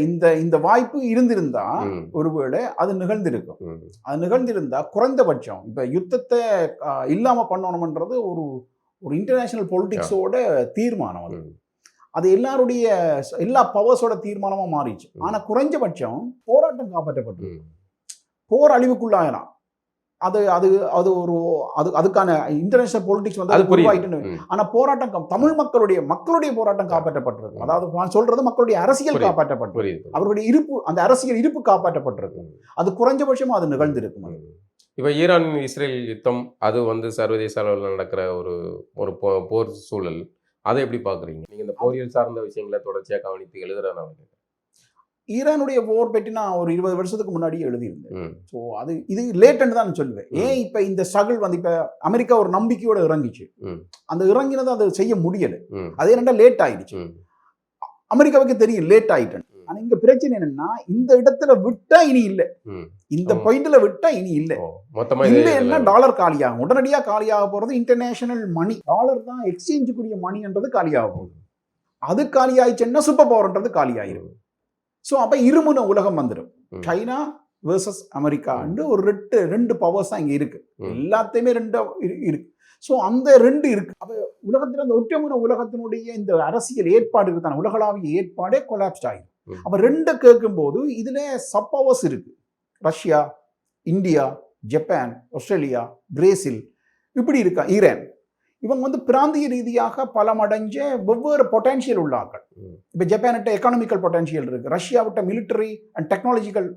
Speaker 1: இந்த வாய்ப்பு இருந்திருந்தா ஒருவேளை அது நிகழ்ந்திருக்கும். அது நிகழ்ந்திருந்தா குறைந்தபட்சம் இப்ப யுத்தத்தை இல்லாம பண்ணணும்ன்றது ஒரு இன்டர்நேஷனல் பொலிட்டிக்ஸோட தீர்மானம். அது எல்லா பவர்ஸோட தீர்மானமா மாறிச்சு. ஆனா குறைஞ்சபட்சம் போராட்டம் காப்பாற்றப்பட்டது. போர் அழிவுக்குள்ளாயிரம் அது அது அது ஒரு அதுக்கான இன்டர்நேஷனல் பொலிட்டிக்ஸ் வந்து அது உருவாயிட்டு. ஆனா போராட்டம் தமிழ் மக்களுடைய போராட்டம் காப்பாற்றப்பட்டிருக்கு. அதாவது நான் சொல்றது மக்களுடைய அரசியல் காப்பாற்றப்பட்டிருக்கு, அவருடைய இருப்பு, அந்த அரசியல் இருப்பு காப்பாற்றப்பட்டிருக்கு. அது குறைஞ்சபட்சமா அது நிகழ்ந்திருக்கும்.
Speaker 2: இப்போ ஈரான் இஸ்ரேல் யுத்தம் அது வந்து சர்வதேச அளவில் நடக்கிற ஒரு போர் சூழல், அதை எப்படி பார்க்குறீங்க நீங்கள்? இந்த போரியல் சார்ந்த விஷயங்களை தொடர்ச்சியாக கவனித்து எழுதுறதுனால
Speaker 1: ஈரானுடைய போர் பற்றி நான் ஒரு 20 வருஷத்துக்கு முன்னாடியே எழுதியிருந்தேன்.
Speaker 2: ம்.
Speaker 1: ஸோ அது இது லேட்டன்ட் தான் நான் சொல்லுவேன். ஏன் இப்போ இந்த ஸ்ட்ரகிள் வந்து இப்போ அமெரிக்கா ஒரு நம்பிக்கையோட இறங்கிச்சு.
Speaker 2: ம்.
Speaker 1: அந்த இறங்கினதை அது செய்ய முடியல.
Speaker 2: ம்.
Speaker 1: அது என்னடா லேட் ஆயிடுச்சு.
Speaker 2: ம்.
Speaker 1: அமெரிக்காவுக்கு தெரியும் லேட் ஆயிட்டேன். ஆனா இங்க பிரச்சனை என்னன்னா இந்த இடத்துல விட்டா இனி இல்லை.
Speaker 2: ம்.
Speaker 1: இந்த
Speaker 2: ஆமா.
Speaker 1: பாயிண்ட்ல விட்டா இனி இல்லை.
Speaker 2: ஓ, மொத்தமா
Speaker 1: இல்லைன்னா டாலர் காலியாகும். உடனடியாக காலியாக போறது இன்டர்நேஷனல் மணி. டாலர் தான் எக்ஸ்சேஞ்சுக்குரிய மணின்றது காலியாக போகுது. அது காலி ஆயிடுச்சுன்னா சூப்பர் பவர்ன்றது காலி ஆயிரும். ஸோ அப்போ இருமுனை உலகம் வந்துடும்.
Speaker 2: ம்.
Speaker 1: சைனா வெர்சஸ் அமெரிக்கான்னு ஒரு ரெண்டு பவர்ஸ் தான் இங்கே இருக்கு.
Speaker 2: ம்.
Speaker 1: எல்லாத்தையுமே ரெண்டு இருக்கு. ஸோ அந்த ரெண்டு இருக்கு. அப்போ உலகத்தில் அந்த ஒற்றைமுனை உலகத்தினுடைய இந்த அரசியல் ஏற்பாடு இருக்குதான உலகளாவிய ஏற்பாடே கொலாப்ஸ்ட் ஆகிடும்.
Speaker 2: ம்.
Speaker 1: அப்போ ரெண்டை கேட்கும்போது இதுல சப் பவர்ஸ் இருக்கு. Russia, India, Japan, Australia, Brazil, இப்படி இருக்கா ஈரான். இவங்க வந்து பிராந்திய ரீதியாக பலமடைஞ்ச வெவ்வேறு பொட்டன்ஷியல் உள்ளாக்கள்.
Speaker 2: ம்.
Speaker 1: இப்போ ஜப்பான்கிட்ட எக்கானமிக்கல் பொட்டன்ஷியல் இருக்கு. ரஷ்யாவிட்ட மிலிட்டரி அண்ட் டெக்னாலஜிக்கல்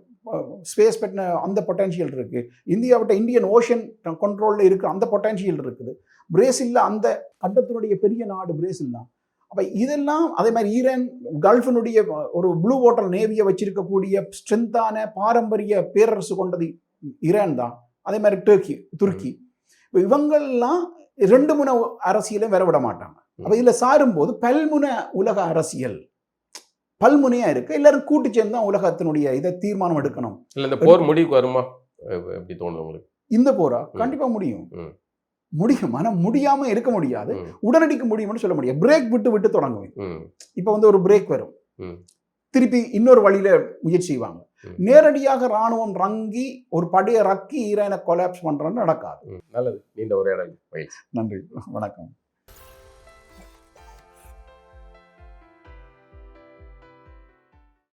Speaker 1: ஸ்பேஸ் பற்றின அந்த பொட்டன்ஷியல் இருக்கு. இந்தியாவிட்ட இந்தியன் ஓஷன் கண்ட்ரோலில் இருக்கிற அந்த பொட்டன்ஷியல் இருக்குது. பிரேசிலில் அந்த கண்டத்தினுடைய பெரிய நாடு பிரேசில் தான். அப்போ இதெல்லாம் அதே மாதிரி ஈரான் கல்ஃபினுடைய ஒரு ப்ளூ வாட்டர் நேவியை வச்சிருக்கக்கூடிய ஸ்ட்ரென்த்தான பாரம்பரிய பேரரசு கொண்டது ஈரான் தான். அதே மாதிரி துருக்கி. இப்போ இவங்கள்லாம் ரெண்டு முனை அரசியலை விட மாட்டாங்க. அப்போ இதில் சாரும்போது பல்முனை உலக அரசியல் பல்முனையா இருக்கு. எல்லாரும் கூட்டு சேர்ந்து தான் உலகத்தினுடைய இதை தீர்மானம் எடுக்கணும்.
Speaker 2: இல்ல இந்த போர் முடிவுக்கு வருமா எப்படி தோணுது உங்களுக்கு?
Speaker 1: இந்த போரா கண்டிப்பா முடியும். முடியும். ஆனால் முடியாம இருக்க முடியாது. உடனடிக்கு முடியும்னு சொல்ல முடியாது. பிரேக் விட்டு தொடங்குவேன். இப்போ வந்து ஒரு பிரேக் வரும். திருப்பி இன்னொரு வழியில முயற்சி செய்வாங்க. நேரடியாக ராணுவம் ரங்கி ஒரு படையை ரக்கி ஈரானை கொலாப்ஸ் பண்றன்னு நடக்காது.
Speaker 2: நல்லது. நீண்ட உரையாடல்.
Speaker 1: நன்றி. வணக்கம்.